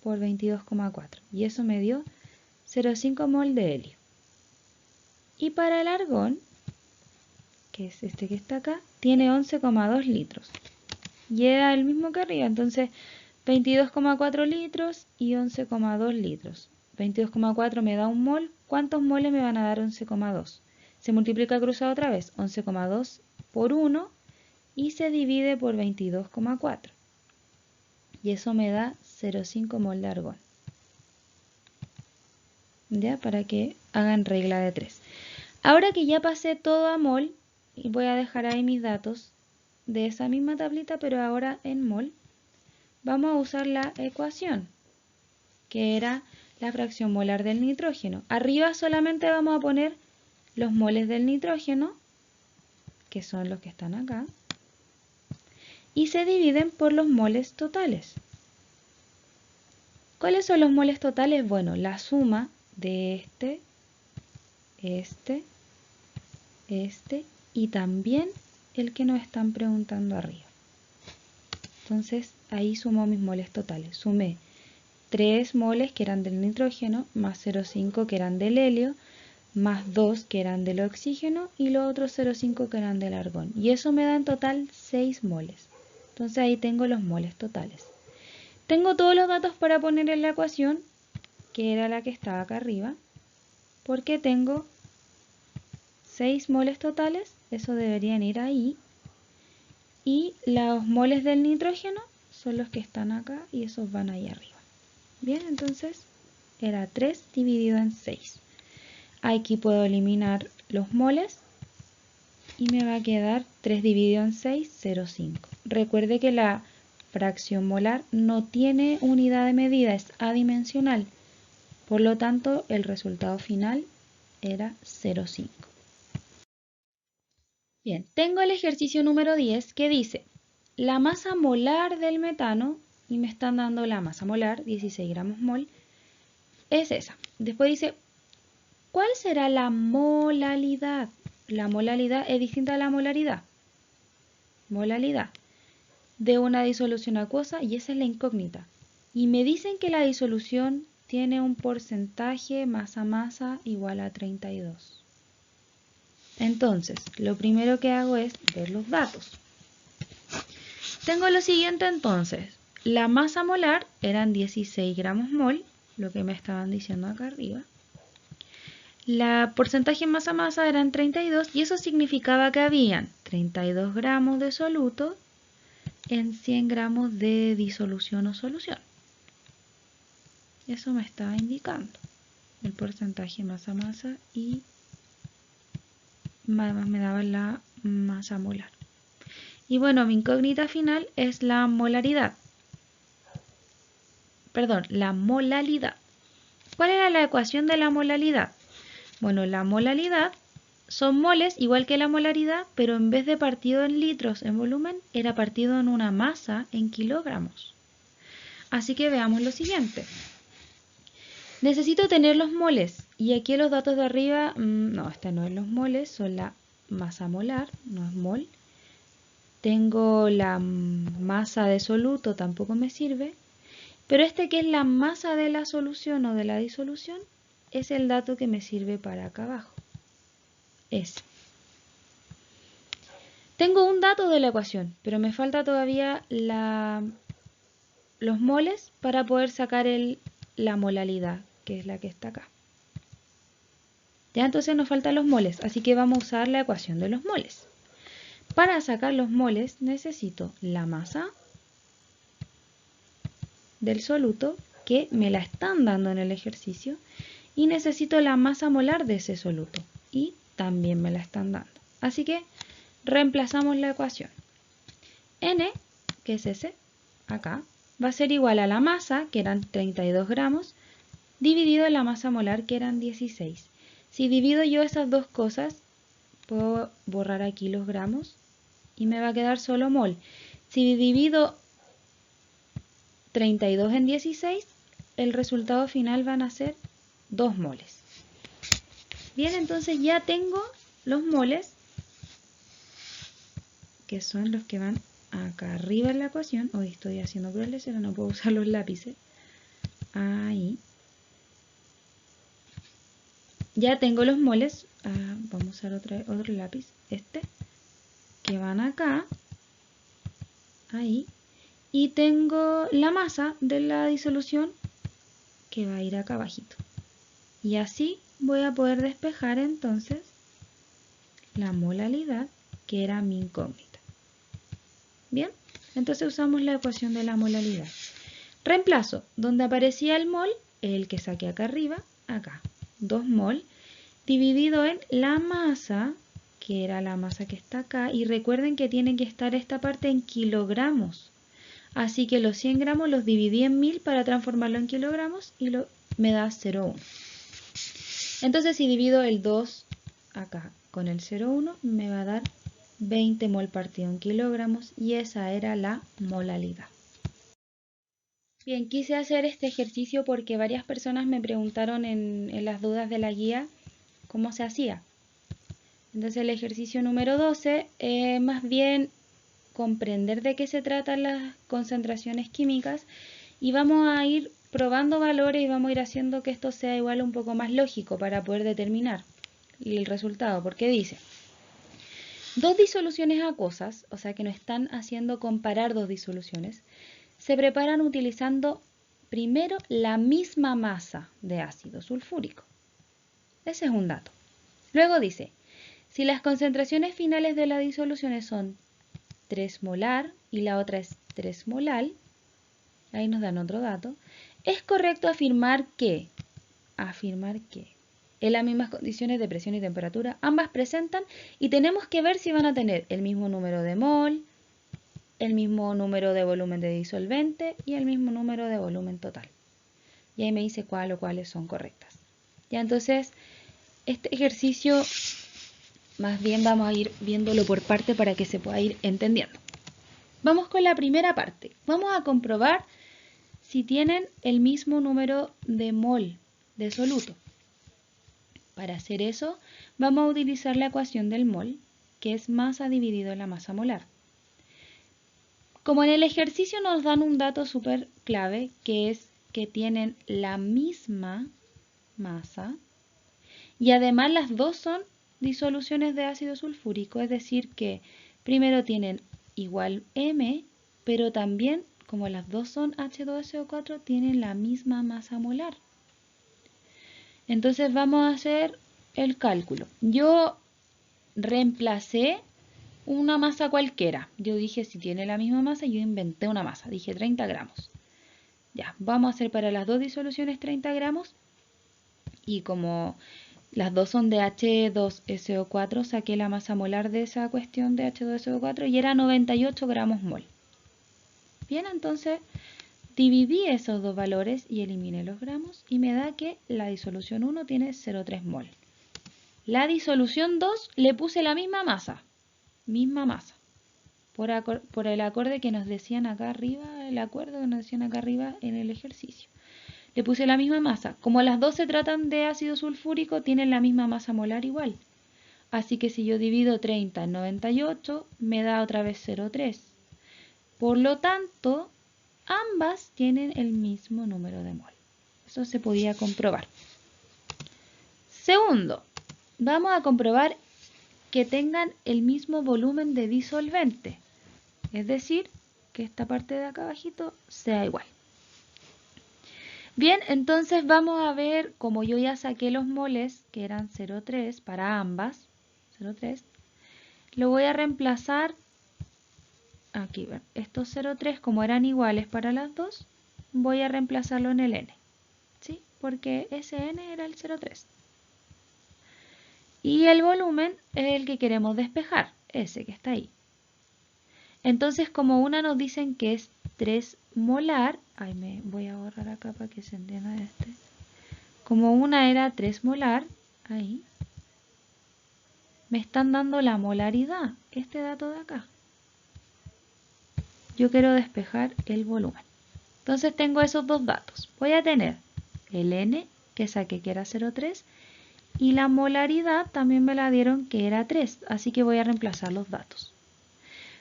[SPEAKER 1] por 22,4. Y eso me dio 0,5 mol de helio. Y para el argón, que es este que está acá, tiene 11,2 litros. Y era el mismo que arriba, entonces 22,4 litros y 11,2 litros. 22,4 me da un mol. ¿Cuántos moles me van a dar 11,2? Se multiplica cruzado otra vez, 11,2 por 1 y se divide por 22,4. Y eso me da 0,5 mol de argón. ¿Ya? Para que hagan regla de 3. Ahora que ya pasé todo a mol, y voy a dejar ahí mis datos de esa misma tablita, pero ahora en mol, vamos a usar la ecuación, que era la fracción molar del nitrógeno. Arriba solamente vamos a poner los moles del nitrógeno, que son los que están acá, y se dividen por los moles totales. ¿Cuáles son los moles totales? Bueno, la suma de este y también el que nos están preguntando arriba. Entonces ahí sumo mis moles totales. Sumé 3 moles que eran del nitrógeno, más 0,5 que eran del helio, más 2 que eran del oxígeno y los otros 0,5 que eran del argón. Y eso me da en total 6 moles. Entonces ahí tengo los moles totales. Tengo todos los datos para poner en la ecuación, que era la que estaba acá arriba, porque tengo 6 moles totales, eso deberían ir ahí. Y los moles del nitrógeno son los que están acá y esos van ahí arriba. Bien, entonces era 3 dividido en 6. Aquí puedo eliminar los moles y me va a quedar 3 dividido en 6, 0,5. Recuerde que la fracción molar no tiene unidad de medida, es adimensional. Por lo tanto, el resultado final era 0,5. Bien, tengo el ejercicio número 10 que dice la masa molar del metano, y me están dando la masa molar, 16 gramos mol, es esa. Después dice, ¿cuál será la molalidad? La molalidad es distinta a la molaridad. Molalidad de una disolución acuosa y esa es la incógnita. Y me dicen que la disolución tiene un porcentaje masa-masa igual a 32. Entonces, lo primero que hago es ver los datos. Tengo lo siguiente entonces. La masa molar eran 16 gramos mol, lo que me estaban diciendo acá arriba. La porcentaje masa-masa eran 32 y eso significaba que habían 32 gramos de soluto en 100 gramos de disolución o solución. Eso me estaba indicando el porcentaje masa-masa y además me daba la masa molar. Y bueno, mi incógnita final es la molaridad. Perdón, la molalidad. ¿Cuál era la ecuación de la molalidad? Bueno, la molalidad son moles igual que la molaridad, pero en vez de partido en litros en volumen, era partido en una masa en kilogramos. Así que veamos lo siguiente. Necesito tener los moles. Y aquí los datos de arriba, no, este no es los moles, son la masa molar, no es mol. Tengo la masa de soluto, tampoco me sirve. Pero este que es la masa de la solución o de la disolución, es el dato que me sirve para acá abajo. Ese. Tengo un dato de la ecuación, pero me falta todavía los moles para poder sacar la molalidad, que es la que está acá. Ya entonces nos faltan los moles, así que vamos a usar la ecuación de los moles. Para sacar los moles necesito la masa del soluto, que me la están dando en el ejercicio, y necesito la masa molar de ese soluto, y también me la están dando. Así que reemplazamos la ecuación. N, que es ese, acá, va a ser igual a la masa, que eran 32 gramos, dividido en la masa molar, que eran 16. Si divido yo esas dos cosas, puedo borrar aquí los gramos y me va a quedar solo mol. Si divido 32 en 16, el resultado final van a ser 2 moles. Bien, entonces ya tengo los moles, que son los que van acá arriba en la ecuación. Hoy estoy haciendo crueles, pero no puedo usar los lápices. Ahí. Ya tengo los moles. Vamos a usar otro lápiz, este, que van acá. Ahí. Y tengo la masa de la disolución, que va a ir acá abajito. Y así voy a poder despejar entonces la molalidad, que era mi incógnita. Bien, entonces usamos la ecuación de la molalidad. Reemplazo, donde aparecía el mol, el que saqué acá arriba, acá, 2 mol, dividido en la masa, que era la masa que está acá, y recuerden que tiene que estar esta parte en kilogramos. Así que los 100 gramos los dividí en 1000 para transformarlo en kilogramos y me da 0,1. Entonces si divido el 2 acá con el 0,1 me va a dar 20 mol partido en kilogramos, y esa era la molalidad. Bien, quise hacer este ejercicio porque varias personas me preguntaron en las dudas de la guía cómo se hacía. Entonces el ejercicio número 12 es más bien comprender de qué se tratan las concentraciones químicas, y vamos a ir probando valores y vamos a ir haciendo que esto sea igual un poco más lógico para poder determinar el resultado, porque dice: dos disoluciones acuosas, o sea que nos están haciendo comparar dos disoluciones, se preparan utilizando primero la misma masa de ácido sulfúrico. Ese es un dato. Luego dice: si las concentraciones finales de las disoluciones son 3 molar y la otra es 3 molal, ahí nos dan otro dato, es correcto afirmar que en las mismas condiciones de presión y temperatura ambas presentan, y tenemos que ver si van a tener el mismo número de mol, el mismo número de volumen de disolvente y el mismo número de volumen total. Y ahí me dice cuál o cuáles son correctas. Ya, entonces este ejercicio más bien vamos a ir viéndolo por parte para que se pueda ir entendiendo. Vamos con la primera parte. Vamos a comprobar si tienen el mismo número de mol de soluto. Para hacer eso, vamos a utilizar la ecuación del mol, que es masa dividido en la masa molar. Como en el ejercicio nos dan un dato súper clave, que es que tienen la misma masa, y además las dos son disoluciones de ácido sulfúrico, es decir que primero tienen igual M, pero también, como las dos son H2SO4, tienen la misma masa molar. Entonces vamos a hacer el cálculo. Yo reemplacé una masa cualquiera. Yo dije, si tiene la misma masa, yo inventé una masa. Dije 30 gramos. Ya, vamos a hacer para las dos disoluciones 30 gramos. Y como Las dos son de H2SO4, saqué la masa molar de esa cuestión de H2SO4 y era 98 gramos mol. Bien, entonces dividí esos dos valores y eliminé los gramos y me da que la disolución 1 tiene 0,3 mol. La disolución 2 le puse la misma masa, por el acorde que nos decían acá arriba, el acuerdo que nos decían acá arriba en el ejercicio. Le puse la misma masa. Como las dos se tratan de ácido sulfúrico, tienen la misma masa molar igual. Así que si yo divido 30 en 98, me da otra vez 0,3. Por lo tanto, ambas tienen el mismo número de mol. Eso se podía comprobar. Segundo, vamos a comprobar que tengan el mismo volumen de disolvente. Es decir, que esta parte de acá abajito sea igual. Bien, entonces vamos a ver, como yo ya saqué los moles, que eran 0,3 para ambas, 0,3, lo voy a reemplazar aquí, ven, estos 0,3 como eran iguales para las dos, voy a reemplazarlo en el n, ¿sí? Porque ese n era el 0,3. Y el volumen es el que queremos despejar, ese que está ahí. Entonces, como una nos dicen que es 3 molar, ahí me voy a borrar acá para que se entienda este. Como una era 3 molar, ahí, me están dando la molaridad, este dato de acá. Yo quiero despejar el volumen. Entonces tengo esos dos datos. Voy a tener el n, que saqué que era 0,3, y la molaridad también me la dieron que era 3, así que voy a reemplazar los datos.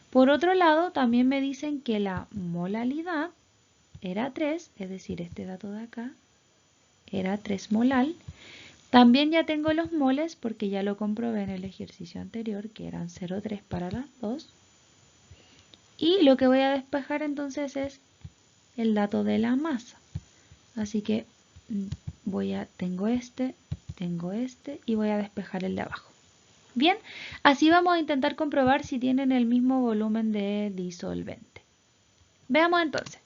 [SPEAKER 1] Por otro lado, también me dicen que la molaridad era 3, es decir, este dato de acá era 3 molar. También ya tengo los moles porque ya lo comprobé en el ejercicio anterior que eran 0,3 para las dos. Y lo que voy a despejar entonces es el dato de la masa. Así que tengo este y voy a despejar el de abajo. Bien, así vamos a intentar comprobar si tienen el mismo volumen de disolvente. Veamos entonces.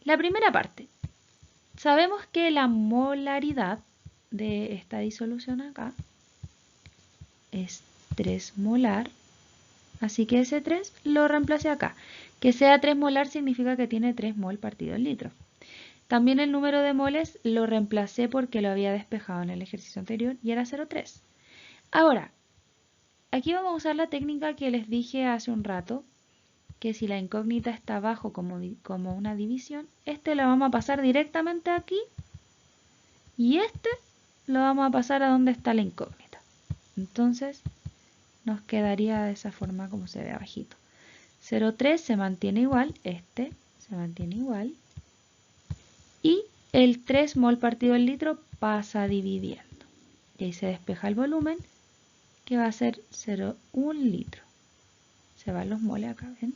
[SPEAKER 1] La primera parte. Sabemos que la molaridad de esta disolución acá es 3 molar. Así que ese 3 lo reemplacé acá. Que sea 3 molar significa que tiene 3 mol partido en litro. También el número de moles lo reemplacé porque lo había despejado en el ejercicio anterior y era 0,3. Ahora, aquí vamos a usar la técnica que les dije hace un rato, que si la incógnita está abajo como una división, este lo vamos a pasar directamente aquí y este lo vamos a pasar a donde está la incógnita. Entonces, nos quedaría de esa forma como se ve abajito. 0,3 se mantiene igual, este se mantiene igual. Y el 3 mol partido en litro pasa dividiendo. Y ahí se despeja el volumen, que va a ser 0,1 litro. Se van los moles acá, ¿ven?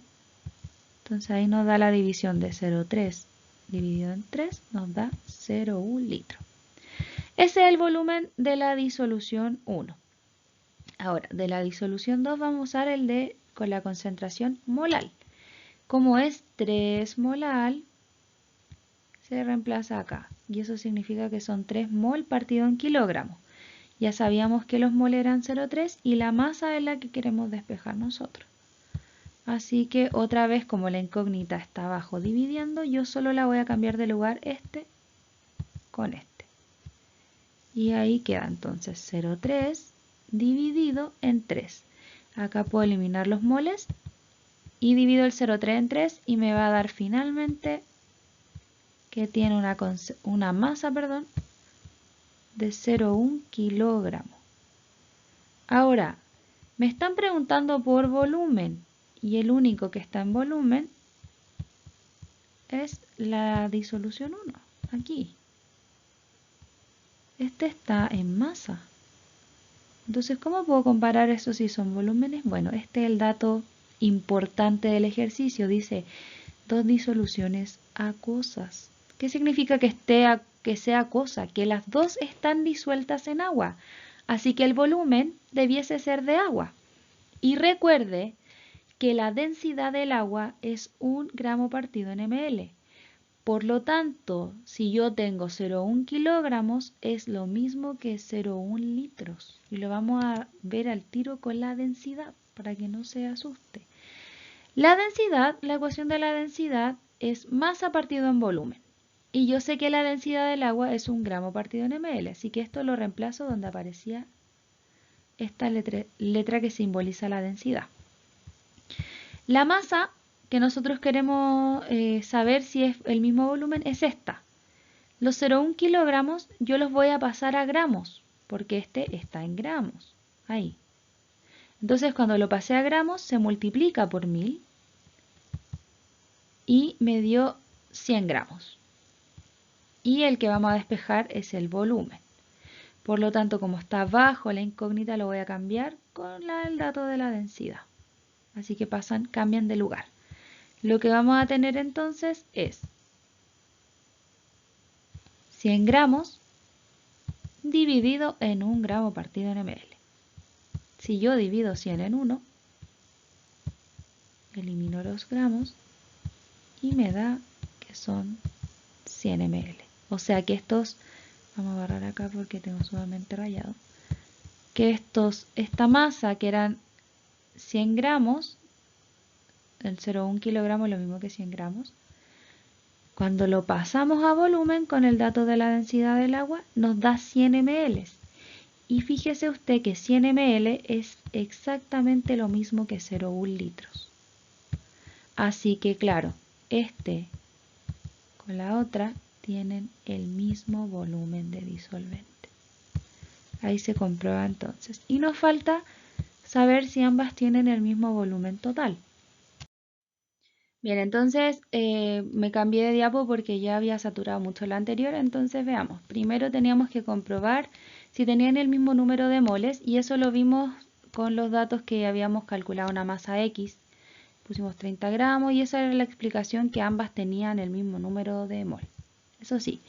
[SPEAKER 1] Entonces ahí nos da la división de 0,3 dividido en 3, nos da 0,1 litro. Ese es el volumen de la disolución 1. Ahora, de la disolución 2 vamos a usar el de con la concentración molar. Como es 3 molar, se reemplaza acá. Y eso significa que son 3 mol partido en kilogramos. Ya sabíamos que los mol eran 0,3 y la masa es la que queremos despejar nosotros. Así que otra vez, como la incógnita está abajo dividiendo, yo solo la voy a cambiar de lugar este con este. Y ahí queda entonces 0,3 dividido en 3. Acá puedo eliminar los moles y divido el 0,3 en 3 y me va a dar finalmente que tiene una masa de 0,1 kilogramo. Ahora, me están preguntando por volumen y el único que está en volumen es la disolución 1, aquí. Este está en masa. Entonces, ¿cómo puedo comparar eso si son volúmenes? Bueno, este es el dato importante del ejercicio. Dice 2 disoluciones acuosas. ¿Qué significa que sea acuosa? Que las dos están disueltas en agua. Así que el volumen debiese ser de agua. Y recuerde que la densidad del agua es 1 gramo partido en ml. Por lo tanto, si yo tengo 0,1 kilogramos, es lo mismo que 0,1 litros. Y lo vamos a ver al tiro con la densidad, para que no se asuste. La densidad, la ecuación de la densidad es masa partido en volumen. Y yo sé que la densidad del agua es 1 gramo partido en ml, así que esto lo reemplazo donde aparecía esta letra que simboliza la densidad. La masa que nosotros queremos saber si es el mismo volumen es esta. Los 0,1 kilogramos yo los voy a pasar a gramos, porque este está en gramos. Ahí. Entonces cuando lo pasé a gramos se multiplica por 1000 y me dio 100 gramos. Y el que vamos a despejar es el volumen. Por lo tanto, como está bajo la incógnita, lo voy a cambiar con el dato de la densidad. Así que cambian de lugar. Lo que vamos a tener entonces es 100 gramos dividido en 1 gramo partido en ml. Si yo divido 100 en 1, elimino los gramos y me da que son 100 ml. O sea que estos, vamos a barrar acá porque tengo sumamente rayado, que esta masa que eran 100 gramos, el 0,1 kilogramo es lo mismo que 100 gramos, cuando lo pasamos a volumen con el dato de la densidad del agua, nos da 100 ml. Y fíjese usted que 100 ml es exactamente lo mismo que 0,1 litros. Así que claro, este con la otra tienen el mismo volumen de disolvente. Ahí se comprueba entonces. Y nos falta saber si ambas tienen el mismo volumen total. Bien, entonces me cambié de diapo porque ya había saturado mucho la anterior, entonces veamos. Primero teníamos que comprobar si tenían el mismo número de moles y eso lo vimos con los datos que habíamos calculado una masa X. Pusimos 30 gramos y esa era la explicación, que ambas tenían el mismo número de mol. Eso sí.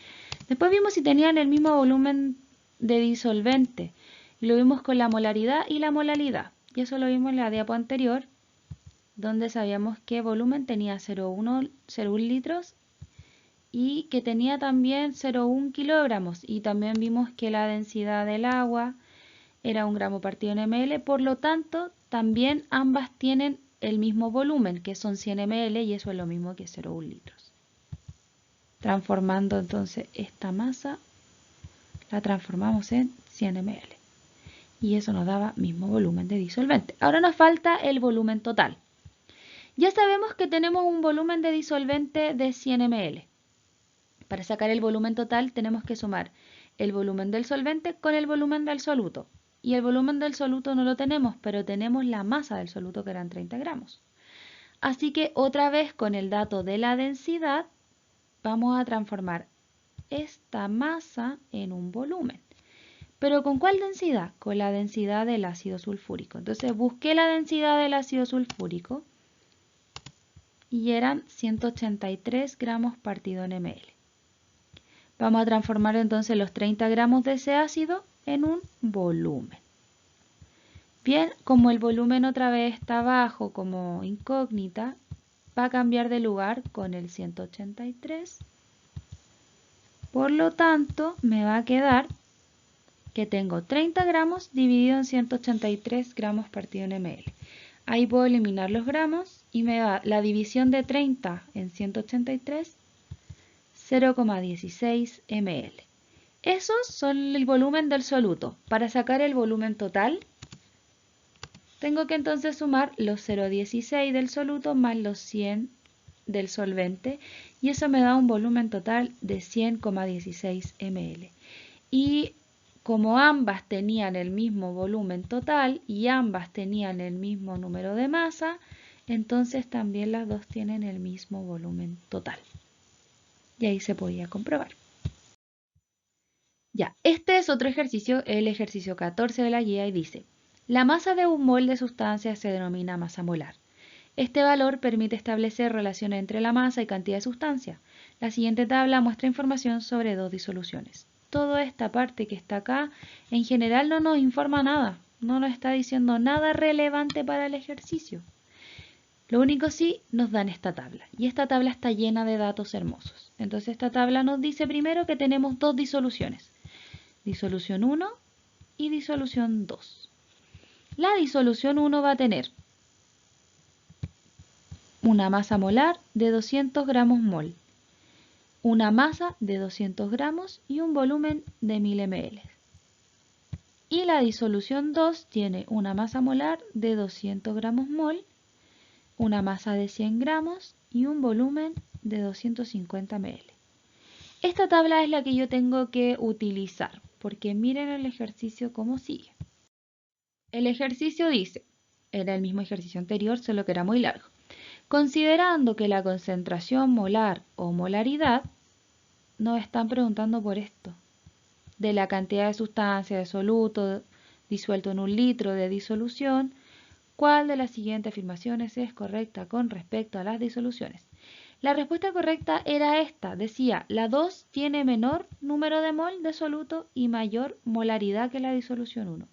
[SPEAKER 1] Después vimos si tenían el mismo volumen de disolvente y lo vimos con la molaridad y la molalidad. Y eso lo vimos en la diapo anterior, donde sabíamos que volumen tenía 0,1 litros y que tenía también 0,1 kilogramos. Y también vimos que la densidad del agua era 1 gramo partido en ml, por lo tanto también ambas tienen el mismo volumen, que son 100 ml, y eso es lo mismo que 0,1 litros. Transformando entonces esta masa, la transformamos en 100 ml. Y eso nos daba mismo volumen de disolvente. Ahora nos falta el volumen total. Ya sabemos que tenemos un volumen de disolvente de 100 ml. Para sacar el volumen total tenemos que sumar el volumen del solvente con el volumen del soluto. Y el volumen del soluto no lo tenemos, pero tenemos la masa del soluto, que eran 30 gramos. Así que otra vez con el dato de la densidad vamos a transformar esta masa en un volumen. ¿Pero con cuál densidad? Con la densidad del ácido sulfúrico. Entonces busqué la densidad del ácido sulfúrico y eran 183 gramos partido en ml. Vamos a transformar entonces los 30 gramos de ese ácido en un volumen. Bien, como el volumen otra vez está bajo como incógnita, va a cambiar de lugar con el 183. Por lo tanto, me va a quedar que tengo 30 gramos dividido en 183 gramos partido en ml. Ahí puedo eliminar los gramos y me da la división de 30 en 183, 0,16 ml. Esos son el volumen del soluto. Para sacar el volumen total, tengo que entonces sumar los 0,16 del soluto más los 100 del solvente, y eso me da un volumen total de 100,16 ml. Y como ambas tenían el mismo volumen total y ambas tenían el mismo número de masa, entonces también las dos tienen el mismo volumen total. Y ahí se podía comprobar. Ya, este es otro ejercicio, el ejercicio 14 de la guía, y dice: la masa de un mol de sustancia se denomina masa molar. Este valor permite establecer relaciones entre la masa y cantidad de sustancia. La siguiente tabla muestra información sobre dos disoluciones. Toda esta parte que está acá, en general no nos informa nada, no nos está diciendo nada relevante para el ejercicio. Lo único sí nos dan esta tabla. Y esta tabla está llena de datos hermosos. Entonces esta tabla nos dice primero que tenemos dos disoluciones. Disolución 1 y disolución 2. La disolución 1 va a tener una masa molar de 200 gramos mol, una masa de 200 gramos y un volumen de 1000 ml. Y la disolución 2 tiene una masa molar de 200 gramos mol, una masa de 100 gramos y un volumen de 250 ml. Esta tabla es la que yo tengo que utilizar, porque miren el ejercicio cómo sigue. El ejercicio dice, era el mismo ejercicio anterior, solo que era muy largo. Considerando que la concentración molar o molaridad, nos están preguntando por esto, de la cantidad de sustancia de soluto disuelto en un litro de disolución, ¿cuál de las siguientes afirmaciones es correcta con respecto a las disoluciones? La respuesta correcta era esta, decía, la 2 tiene menor número de mol de soluto y mayor molaridad que la disolución 1.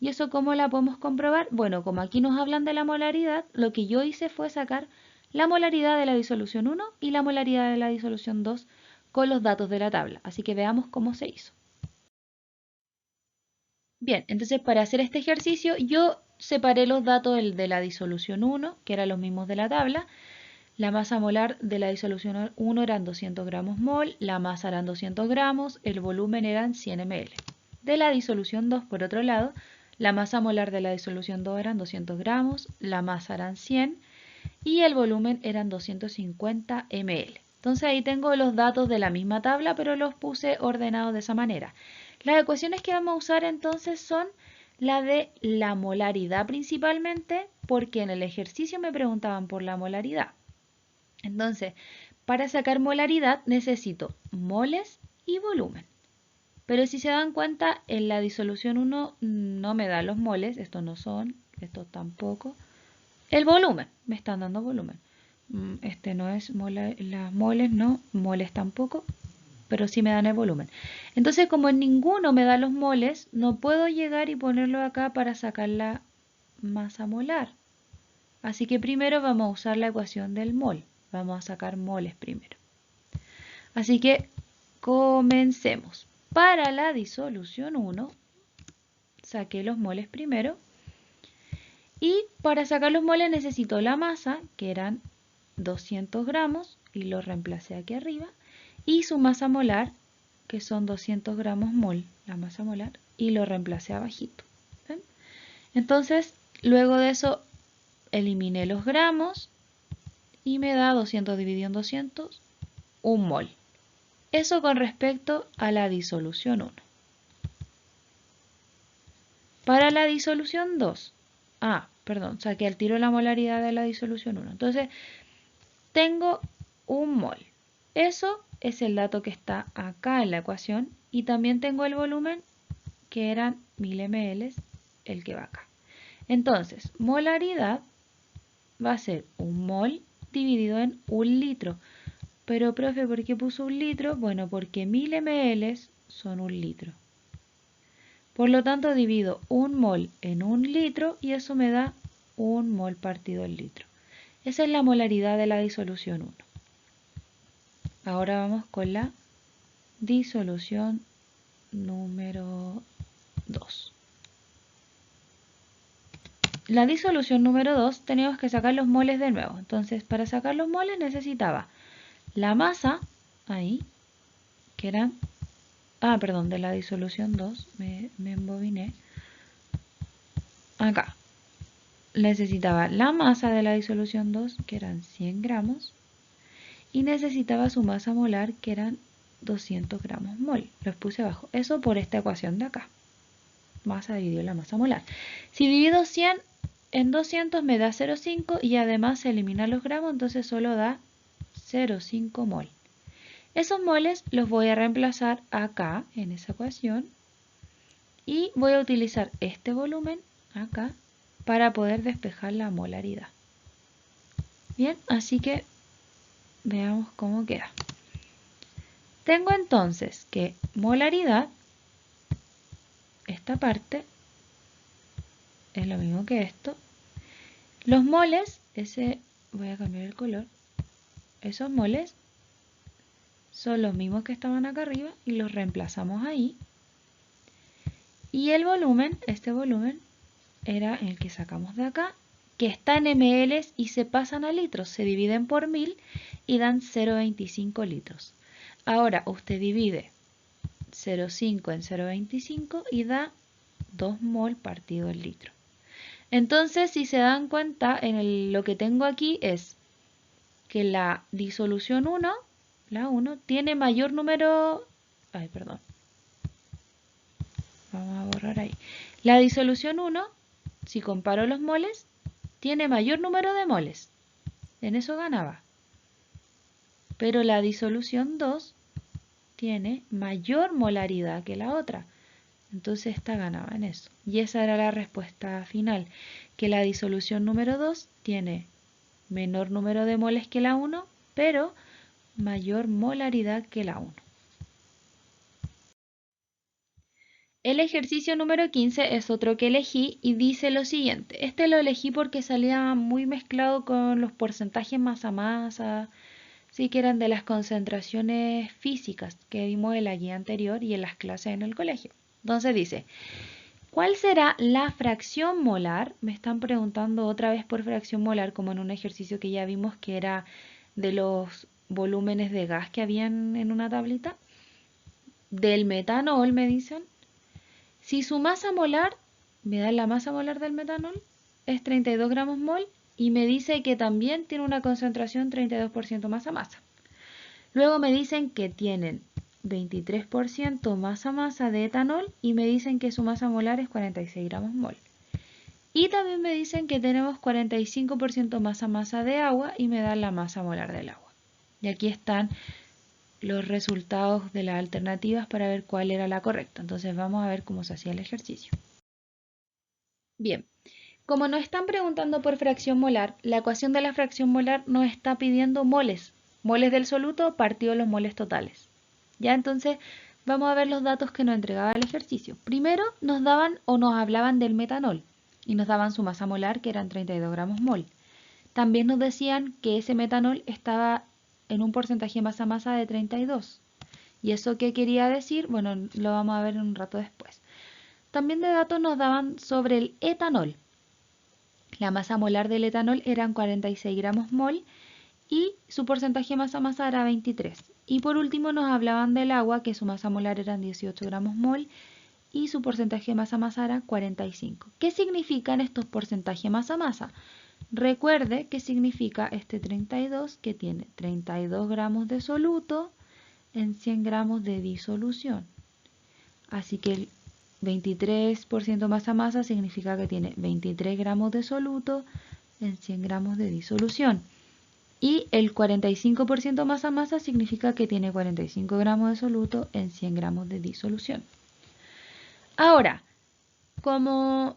[SPEAKER 1] ¿Y eso cómo la podemos comprobar? Bueno, como aquí nos hablan de la molaridad, lo que yo hice fue sacar la molaridad de la disolución 1 y la molaridad de la disolución 2 con los datos de la tabla. Así que veamos cómo se hizo. Bien, entonces para hacer este ejercicio yo separé los datos de la disolución 1, que eran los mismos de la tabla. La masa molar de la disolución 1 eran 200 gramos mol, la masa eran 200 gramos, el volumen eran 100 ml. De la disolución 2, por otro lado, la masa molar de la disolución 2 eran 200 gramos, la masa eran 100 y el volumen eran 250 ml. Entonces ahí tengo los datos de la misma tabla, pero los puse ordenados de esa manera. Las ecuaciones que vamos a usar entonces son la de la molaridad principalmente, porque en el ejercicio me preguntaban por la molaridad. Entonces, para sacar molaridad necesito moles y volumen. Pero si se dan cuenta, en la disolución 1 no me da los moles, estos no son, estos tampoco. El volumen, me están dando volumen. Este no es las moles, no, moles tampoco, pero sí me dan el volumen. Entonces, como en ninguno me da los moles, no puedo llegar y ponerlo acá para sacar la masa molar. Así que primero vamos a usar la ecuación del mol. Vamos a sacar moles primero. Así que comencemos. Para la disolución 1, saqué los moles primero. Y para sacar los moles necesito la masa, que eran 200 gramos, y lo reemplacé aquí arriba. Y su masa molar, que son 200 gramos mol, la masa molar, y lo reemplacé abajito. ¿Ven? Entonces, luego de eso, eliminé los gramos y me da 200 dividido en 200, 1 mol. Eso con respecto a la disolución 1. Para la disolución 2, saqué al tiro la molaridad de la disolución 1. Entonces, tengo 1 mol. Eso es el dato que está acá en la ecuación. Y también tengo el volumen, que eran 1000 ml, el que va acá. Entonces, molaridad va a ser 1 mol dividido en 1 litro. Pero, profe, ¿por qué puso 1 litro? Bueno, porque 1000 ml son 1 litro. Por lo tanto, divido 1 mol en 1 litro y eso me da 1 mol partido el litro. Esa es la molaridad de la disolución 1. Ahora vamos con la disolución número 2. La disolución número 2 tenemos que sacar los moles de nuevo. Entonces, para sacar los moles necesitaba la masa, ahí, que eran, de la disolución 2, me embobiné. Acá, necesitaba la masa de la disolución 2, que eran 100 gramos, y necesitaba su masa molar, que eran 200 gramos mol. Los puse abajo. Eso por esta ecuación de acá. Masa dividido la masa molar. Si divido 100 en 200 me da 0,5 y además se eliminan los gramos, entonces solo da 0,5 mol. Esos moles los voy a reemplazar acá en esa ecuación y voy a utilizar este volumen acá para poder despejar la molaridad. Bien, así que veamos cómo queda. Tengo entonces que molaridad, esta parte, es lo mismo que esto. Los moles, ese voy a cambiar el color. Esos moles son los mismos que estaban acá arriba y los reemplazamos ahí. Y el volumen, este volumen, era el que sacamos de acá, que está en ml y se pasan a litros, se dividen por 1000 y dan 0,25 litros. Ahora usted divide 0,5 en 0,25 y da 2 mol partido el litro. Entonces, si se dan cuenta, lo que tengo aquí es que la disolución 1, la 1, tiene mayor número... Ay, perdón. Vamos a borrar ahí. La disolución 1, si comparo los moles, tiene mayor número de moles. En eso ganaba. Pero la disolución 2 tiene mayor molaridad que la otra. Entonces esta ganaba en eso. Y esa era la respuesta final. Que la disolución número 2 tiene menor número de moles que la 1, pero mayor molaridad que la 1. El ejercicio número 15 es otro que elegí y dice lo siguiente. Este lo elegí porque salía muy mezclado con los porcentajes masa a masa, sí que eran de las concentraciones físicas que vimos en la guía anterior y en las clases en el colegio. Entonces dice, ¿cuál será la fracción molar? Me están preguntando otra vez por fracción molar, como en un ejercicio que ya vimos que era de los volúmenes de gas que habían en una tablita. Del metanol, me dicen. Si su masa molar, me da la masa molar del metanol, es 32 gramos mol y me dice que también tiene una concentración 32% masa masa. Luego me dicen que tienen 23% masa masa de etanol y me dicen que su masa molar es 46 gramos mol. Y también me dicen que tenemos 45% masa masa de agua y me dan la masa molar del agua. Y aquí están los resultados de las alternativas para ver cuál era la correcta. Entonces vamos a ver cómo se hacía el ejercicio. Bien, como nos están preguntando por fracción molar, la ecuación de la fracción molar nos está pidiendo moles. Moles del soluto partido los moles totales. Ya, entonces vamos a ver los datos que nos entregaba el ejercicio. Primero nos daban o nos hablaban del metanol y nos daban su masa molar, que eran 32 gramos mol. También nos decían que ese metanol estaba en un porcentaje de masa masa de 32. ¿Y eso qué quería decir? Bueno, lo vamos a ver en un rato después. También de datos nos daban sobre el etanol. La masa molar del etanol eran 46 gramos mol y su porcentaje de masa masa era 23. Y por último nos hablaban del agua, que su masa molar eran 18 gramos mol y su porcentaje de masa masa era 45. ¿Qué significan estos porcentajes de masa masa? Recuerde que significa este 32 que tiene 32 gramos de soluto en 100 gramos de disolución. Así que el 23% masa masa significa que tiene 23 gramos de soluto en 100 gramos de disolución. Y el 45% masa masa significa que tiene 45 gramos de soluto en 100 gramos de disolución. Ahora, como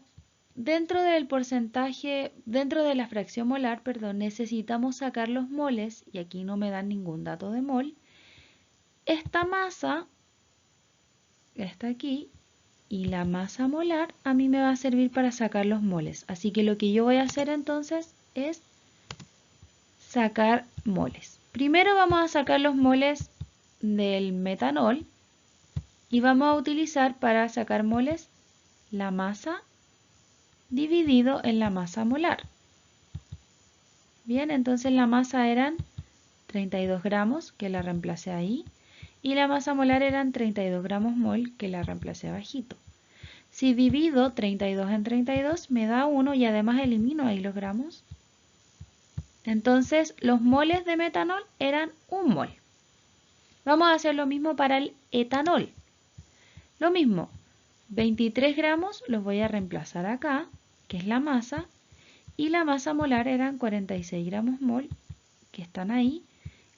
[SPEAKER 1] dentro del porcentaje, dentro de la fracción molar, perdón, necesitamos sacar los moles, y aquí no me dan ningún dato de mol, esta masa, está aquí, y la masa molar a mí me va a servir para sacar los moles. Así que lo que yo voy a hacer entonces es sacar moles. Primero vamos a sacar los moles del metanol y vamos a utilizar para sacar moles la masa dividido en la masa molar. Bien, entonces la masa eran 32 gramos, que la reemplacé ahí, y la masa molar eran 32 gramos mol, que la reemplacé abajito. Si divido 32 en 32 me da 1 y además elimino ahí los gramos. Entonces los moles de metanol eran 1 mol. Vamos a hacer lo mismo para el etanol. Lo mismo, 23 gramos los voy a reemplazar acá, que es la masa, y la masa molar eran 46 gramos mol, que están ahí.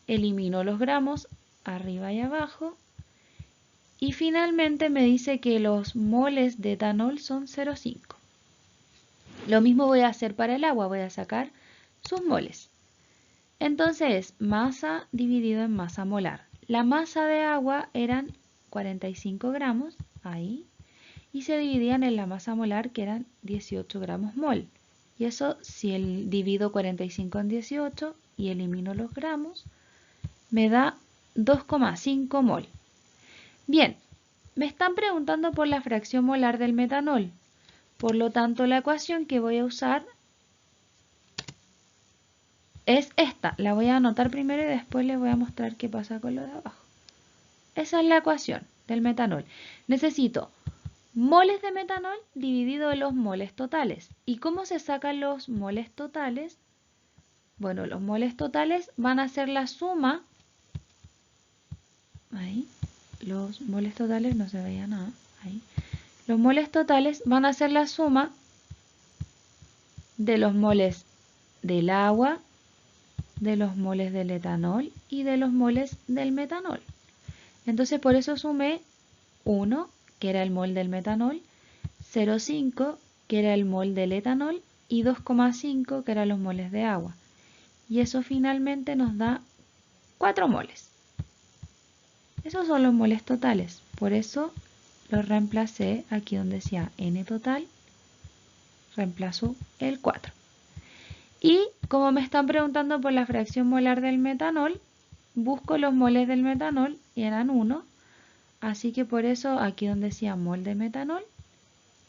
[SPEAKER 1] Elimino los gramos arriba y abajo. Y finalmente me dice que los moles de etanol son 0,5. Lo mismo voy a hacer para el agua, voy a sacar sus moles. Entonces, masa dividido en masa molar. La masa de agua eran 45 gramos, ahí, y se dividían en la masa molar, que eran 18 gramos mol. Y eso, si divido 45 en 18 y elimino los gramos, me da 2,5 mol. Bien, me están preguntando por la fracción molar del metanol. Por lo tanto, la ecuación que voy a usar es esta. La voy a anotar primero y después les voy a mostrar qué pasa con lo de abajo. Esa es la ecuación del metanol. Necesito moles de metanol dividido en los moles totales. ¿Y cómo se sacan los moles totales? Bueno, los moles totales van a ser la suma. Ahí. Los moles totales no se veía nada. Ahí. Los moles totales van a ser la suma de los moles del agua, de los moles del etanol y de los moles del metanol. Entonces por eso sumé 1, que era el mol del metanol, 0,5, que era el mol del etanol, y 2,5, que eran los moles de agua. Y eso finalmente nos da 4 moles. Esos son los moles totales. Por eso los reemplacé aquí donde decía N total, reemplazo el 4. Y como me están preguntando por la fracción molar del metanol, busco los moles del metanol y eran 1. Así que por eso aquí donde decía mol de metanol,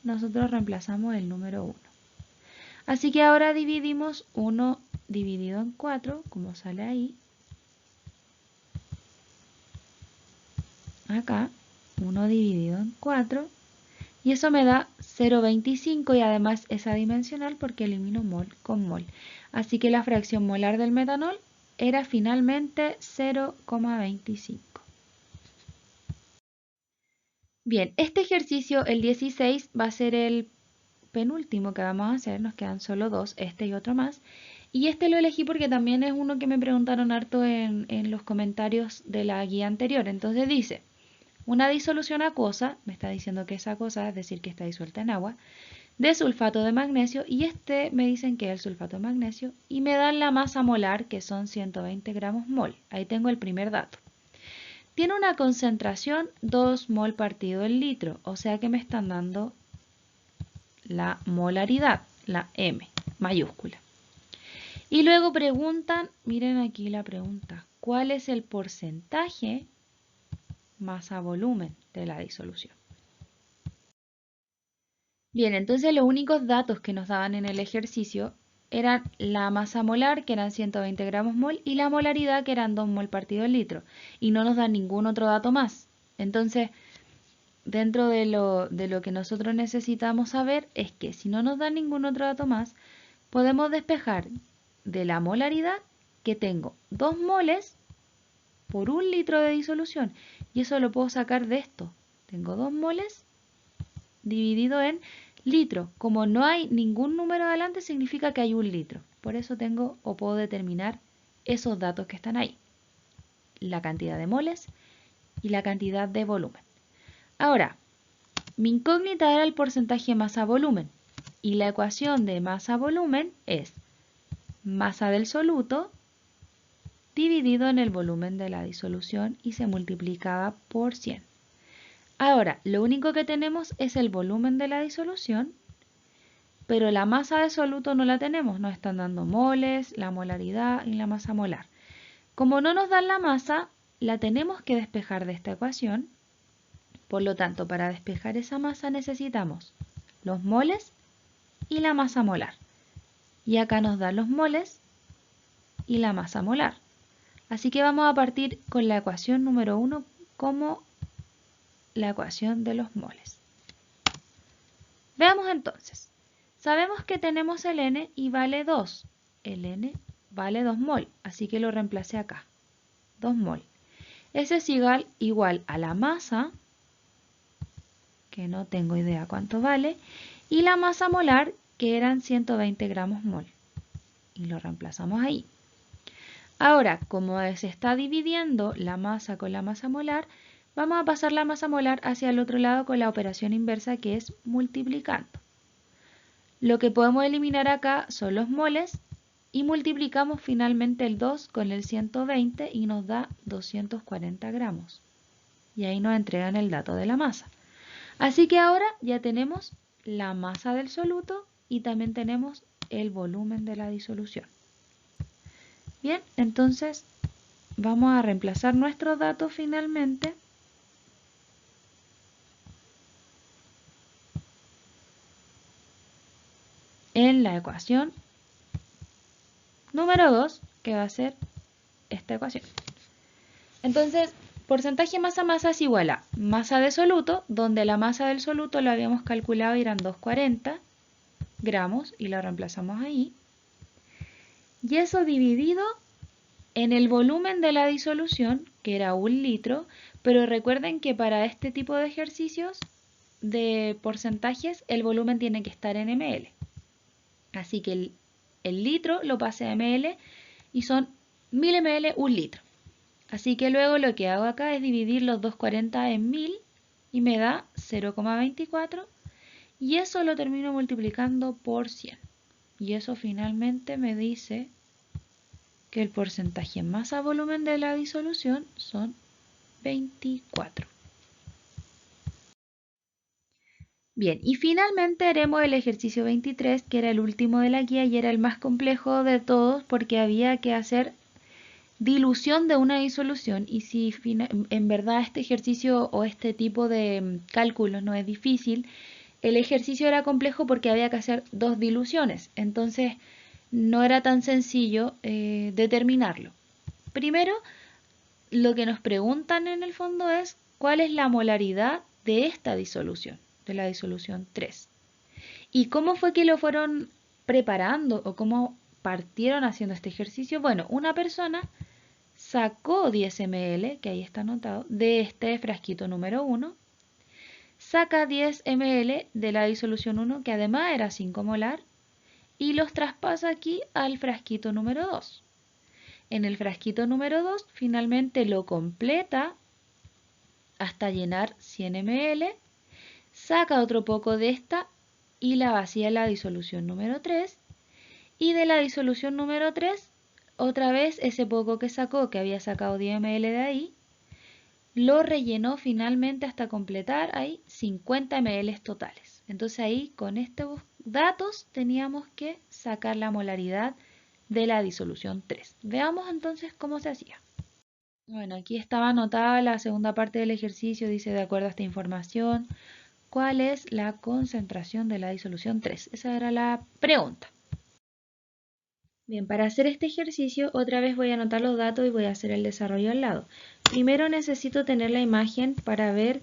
[SPEAKER 1] nosotros reemplazamos el número 1. Así que ahora dividimos 1 dividido en 4, como sale ahí. Acá, 1 dividido en 4. Y eso me da 0,25 y además es adimensional porque elimino mol con mol. Así que la fracción molar del metanol era finalmente 0,25. Bien, este ejercicio, el 16, va a ser el penúltimo que vamos a hacer. Nos quedan solo dos, este y otro más. Y este lo elegí porque también es uno que me preguntaron harto en los comentarios de la guía anterior. Entonces dice, una disolución acuosa, me está diciendo que es acuosa, es decir, que está disuelta en agua, de sulfato de magnesio, y este me dicen que es el sulfato de magnesio, y me dan la masa molar, que son 120 gramos mol. Ahí tengo el primer dato. Tiene una concentración 2 mol partido el litro, o sea que me están dando la molaridad, la M mayúscula. Y luego preguntan, miren aquí la pregunta, ¿cuál es el porcentaje masa-volumen de la disolución? Bien, entonces los únicos datos que nos daban en el ejercicio eran la masa molar, que eran 120 gramos mol, y la molaridad, que eran 2 mol partido el litro. Y no nos dan ningún otro dato más. Entonces, dentro de lo que nosotros necesitamos saber es que si no nos dan ningún otro dato más, podemos despejar de la molaridad que tengo 2 moles por 1 litro de disolución. Y eso lo puedo sacar de esto. Tengo 2 moles dividido en litro. Como no hay ningún número adelante, significa que hay 1 litro. Por eso tengo o puedo determinar esos datos que están ahí. La cantidad de moles y la cantidad de volumen. Ahora, mi incógnita era el porcentaje masa-volumen. Y la ecuación de masa-volumen es masa del soluto dividido en el volumen de la disolución y se multiplicaba por 100. Ahora, lo único que tenemos es el volumen de la disolución, pero la masa de soluto no la tenemos. Nos están dando moles, la molaridad y la masa molar. Como no nos dan la masa, la tenemos que despejar de esta ecuación. Por lo tanto, para despejar esa masa necesitamos los moles y la masa molar. Y acá nos dan los moles y la masa molar. Así que vamos a partir con la ecuación número 1 como la ecuación de los moles. Veamos entonces. Sabemos que tenemos el N y vale 2. El N vale 2 mol, así que lo reemplacé acá. 2 mol. Ese es igual a la masa, que no tengo idea cuánto vale, y la masa molar, que eran 120 gramos mol. Y lo reemplazamos ahí. Ahora, como se está dividiendo la masa con la masa molar, vamos a pasar la masa molar hacia el otro lado con la operación inversa, que es multiplicando. Lo que podemos eliminar acá son los moles y multiplicamos finalmente el 2 con el 120 y nos da 240 gramos. Y ahí nos entregan el dato de la masa. Así que ahora ya tenemos la masa del soluto y también tenemos el volumen de la disolución. Bien, entonces vamos a reemplazar nuestros datos finalmente en la ecuación número 2, que va a ser esta ecuación. Entonces, porcentaje masa-masa es igual a masa de soluto, donde la masa del soluto lo habíamos calculado y eran 240 gramos y lo reemplazamos ahí. Y eso dividido en el volumen de la disolución, que era 1 litro, pero recuerden que para este tipo de ejercicios de porcentajes el volumen tiene que estar en ml. Así que el litro lo pasé a ml y son 1000 ml, 1 litro. Así que luego lo que hago acá es dividir los 240 en 1000 y me da 0,24 y eso lo termino multiplicando por 100. Y eso finalmente me dice que el porcentaje masa-volumen de la disolución son 24. Bien, y finalmente haremos el ejercicio 23, que era el último de la guía y era el más complejo de todos porque había que hacer dilución de una disolución. Y si en verdad este ejercicio o este tipo de cálculos no es difícil, el ejercicio era complejo porque había que hacer 2 diluciones. Entonces no era tan sencillo determinarlo. Primero, lo que nos preguntan en el fondo es cuál es la molaridad de esta disolución, de la disolución 3. ¿Y cómo fue que lo fueron preparando o cómo partieron haciendo este ejercicio? Bueno, una persona sacó 10 ml, que ahí está anotado, de este frasquito número 1, saca 10 ml de la disolución 1, que además era 5 molar, y los traspasa aquí al frasquito número 2. En el frasquito número 2 finalmente lo completa hasta llenar 100 ml, saca otro poco de esta y la vacía en la disolución número 3, y de la disolución número 3 otra vez ese poco que sacó, que había sacado 10 ml de ahí, lo rellenó finalmente hasta completar ahí 50 ml totales. Entonces ahí con estos datos teníamos que sacar la molaridad de la disolución 3. Veamos entonces cómo se hacía. Bueno, aquí estaba anotada la segunda parte del ejercicio, dice de acuerdo a esta información, ¿cuál es la concentración de la disolución 3? Esa era la pregunta. Bien, para hacer este ejercicio otra vez voy a anotar los datos y voy a hacer el desarrollo al lado. Primero necesito tener la imagen para ver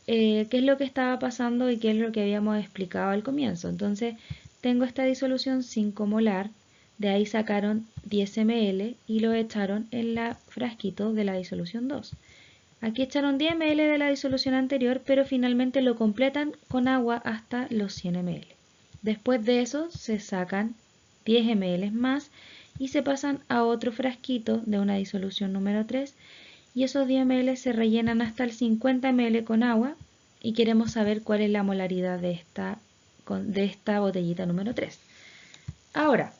[SPEAKER 1] qué es lo que estaba pasando y qué es lo que habíamos explicado al comienzo. Entonces tengo esta disolución 5 molar, de ahí sacaron 10 ml y lo echaron en el frasquito de la disolución 2. Aquí echaron 10 ml de la disolución anterior, pero finalmente lo completan con agua hasta los 100 ml. Después de eso se sacan 10 ml más y se pasan a otro frasquito de una disolución número 3 y esos 10 ml se rellenan hasta el 50 ml con agua y queremos saber cuál es la molaridad de esta botellita número 3. Ahora,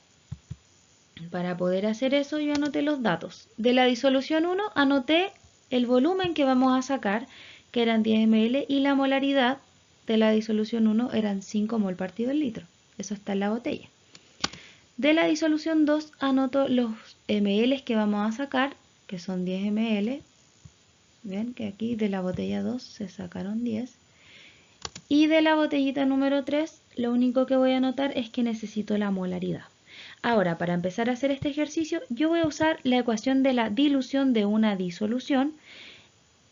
[SPEAKER 1] para poder hacer eso yo anoté los datos. De la disolución 1 anoté el volumen que vamos a sacar, que eran 10 ml, y la molaridad de la disolución 1 eran 5 mol partido el litro. Eso está en la botella. De la disolución 2 anoto los ml que vamos a sacar, que son 10 ml. Ven que aquí de la botella 2 se sacaron 10. Y de la botellita número 3, lo único que voy a anotar es que necesito la molaridad. Ahora, para empezar a hacer este ejercicio, yo voy a usar la ecuación de la dilución de una disolución,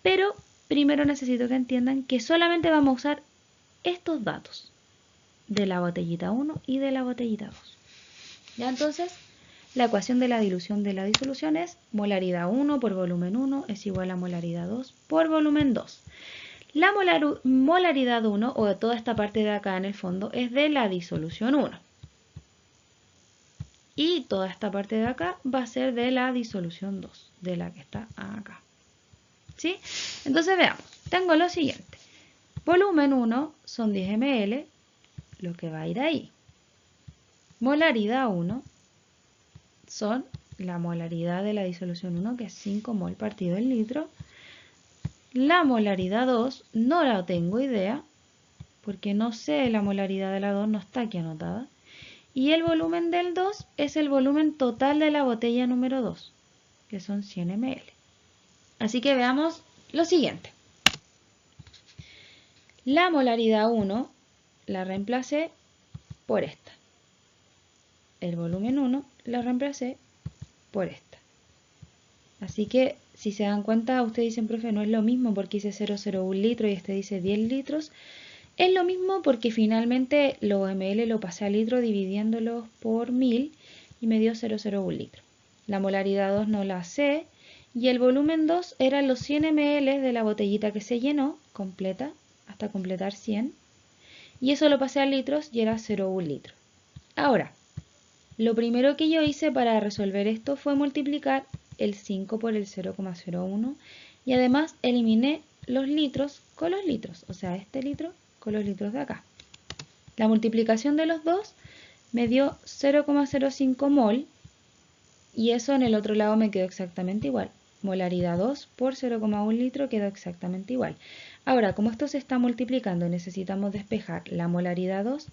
[SPEAKER 1] pero primero necesito que entiendan que solamente vamos a usar estos datos de la botellita 1 y de la botellita 2. Ya entonces, la ecuación de la dilución de la disolución es molaridad 1 por volumen 1 es igual a molaridad 2 por volumen 2. La molaridad 1, o toda esta parte de acá en el fondo, es de la disolución 1. Y toda esta parte de acá va a ser de la disolución 2, de la que está acá. ¿Sí? Entonces veamos, tengo lo siguiente. Volumen 1 son 10 ml, lo que va a ir ahí. Molaridad 1 son la molaridad de la disolución 1, que es 5 mol partido el litro. La molaridad 2 no la tengo idea, porque no sé la molaridad de la 2, no está aquí anotada. Y el volumen del 2 es el volumen total de la botella número 2, que son 100 ml. Así que veamos lo siguiente. La molaridad 1 la reemplacé por esta. El volumen 1 lo reemplacé por esta. Así que si se dan cuenta, ustedes dicen, profe, no es lo mismo porque hice 0,01 litro y este dice 10 litros. Es lo mismo porque finalmente los ml lo pasé a litro dividiéndolos por 1000 y me dio 0,01 litro. La molaridad 2 no la sé y el volumen 2 eran los 100 ml de la botellita que se llenó completa hasta completar 100 y eso lo pasé a litros y era 0,1 litro. Ahora, lo primero que yo hice para resolver esto fue multiplicar el 5 por el 0,01 y además eliminé los litros con los litros, o sea, este litro con los litros de acá. La multiplicación de los dos me dio 0,05 mol y eso en el otro lado me quedó exactamente igual. Molaridad 2 por 0,1 litro quedó exactamente igual. Ahora, como esto se está multiplicando y necesitamos despejar la molaridad 2,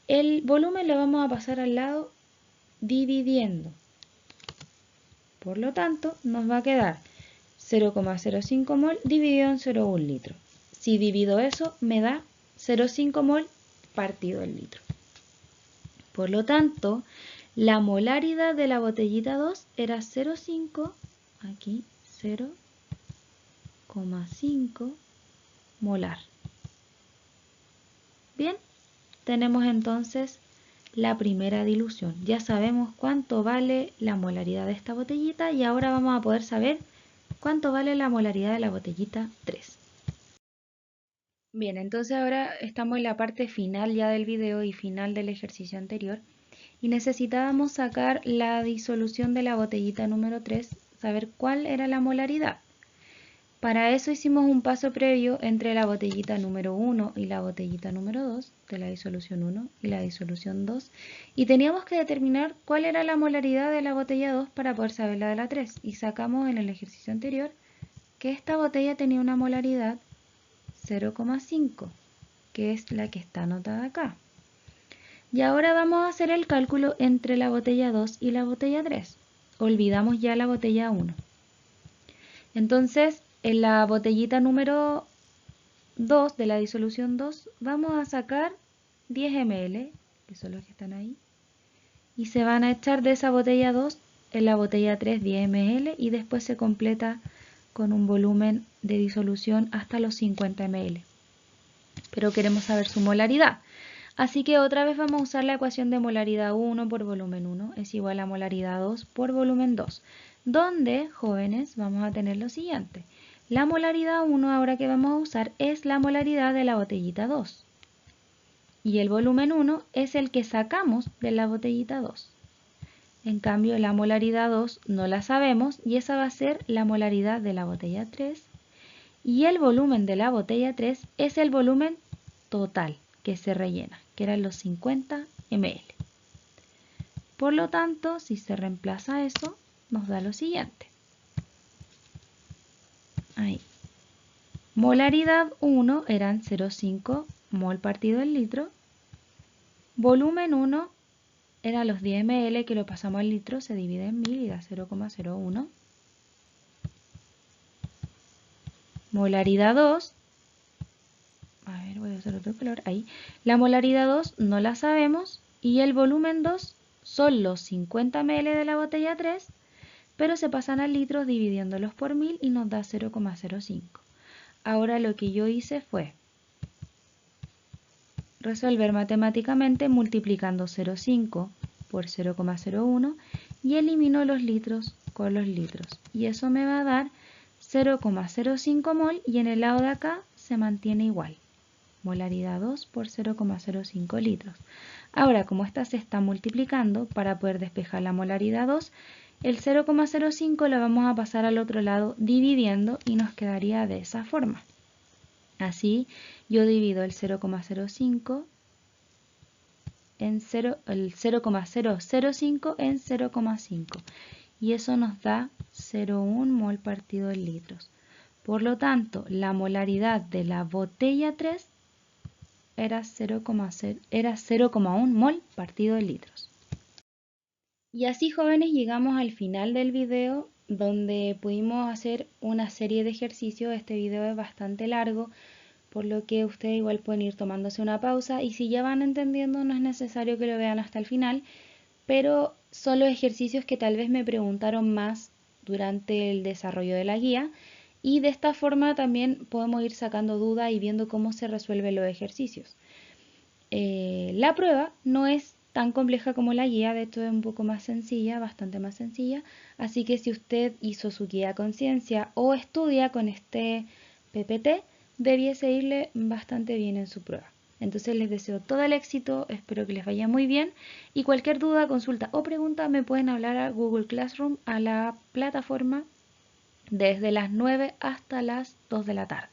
[SPEAKER 1] el volumen lo vamos a pasar al lado dividiendo. Por lo tanto, nos va a quedar 0,05 mol dividido en 0,1 litro. Si divido eso, me da 0,5 mol partido el litro. Por lo tanto, la molaridad de la botellita 2 era 0,5, aquí 0,5 molar. Bien, tenemos entonces la primera dilución. Ya sabemos cuánto vale la molaridad de esta botellita y ahora vamos a poder saber cuánto vale la molaridad de la botellita 3. Bien, entonces ahora estamos en la parte final ya del video y final del ejercicio anterior y necesitábamos sacar la disolución de la botellita número 3, saber cuál era la molaridad. Para eso hicimos un paso previo entre la botellita número 1 y la botellita número 2, de la disolución 1 y la disolución 2, y teníamos que determinar cuál era la molaridad de la botella 2 para poder saber la de la 3. Y sacamos en el ejercicio anterior que esta botella tenía una molaridad 0,5, que es la que está anotada acá. Y ahora vamos a hacer el cálculo entre la botella 2 y la botella 3. Olvidamos ya la botella 1. Entonces, en la botellita número 2 de la disolución 2 vamos a sacar 10 ml, que son los que están ahí, y se van a echar de esa botella 2 en la botella 3 10 ml y después se completa con un volumen de disolución hasta los 50 ml. Pero queremos saber su molaridad. Así que otra vez vamos a usar la ecuación de molaridad 1 por volumen 1 es igual a molaridad 2 por volumen 2, donde, jóvenes, vamos a tener lo siguiente. La molaridad 1 ahora que vamos a usar es la molaridad de la botellita 2. Y el volumen 1 es el que sacamos de la botellita 2. En cambio, la molaridad 2 no la sabemos y esa va a ser la molaridad de la botella 3. Y el volumen de la botella 3 es el volumen total que se rellena, que eran los 50 ml. Por lo tanto, si se reemplaza eso, nos da lo siguiente. Ahí. Molaridad 1 eran 0,5 mol partido el litro. Volumen 1 eran los 10 ml que lo pasamos al litro, se divide en 1000 y da 0,01. Molaridad 2, a ver, voy a usar otro color, ahí. La molaridad 2 no la sabemos y el volumen 2 son los 50 ml de la botella 3, pero se pasan al litro dividiéndolos por 1000 y nos da 0,05. Ahora lo que yo hice fue resolver matemáticamente multiplicando 0,5 por 0,01 y elimino los litros con los litros. Y eso me va a dar 0,05 mol y en el lado de acá se mantiene igual. Molaridad 2 por 0,05 litros. Ahora, como esta se está multiplicando, para poder despejar la molaridad 2, el 0,05 lo vamos a pasar al otro lado dividiendo y nos quedaría de esa forma. Así, yo divido el 0,05 en 0,005 en 0,5 y eso nos da 0,1 mol partido en litros. Por lo tanto, la molaridad de la botella 3 era 0,1 mol partido en litros. Y así, jóvenes, llegamos al final del video donde pudimos hacer una serie de ejercicios. Este video es bastante largo, por lo que ustedes igual pueden ir tomándose una pausa y si ya van entendiendo no es necesario que lo vean hasta el final, pero son los ejercicios que tal vez me preguntaron más durante el desarrollo de la guía y de esta forma también podemos ir sacando dudas y viendo cómo se resuelven los ejercicios. La prueba no es tan compleja como la guía, de hecho es un poco más sencilla, bastante más sencilla, así que si usted hizo su guía a conciencia o estudia con este PPT, debiese irle bastante bien en su prueba. Entonces les deseo todo el éxito, espero que les vaya muy bien y cualquier duda, consulta o pregunta me pueden hablar a Google Classroom, a la plataforma, desde las 9 hasta las 2 de la tarde.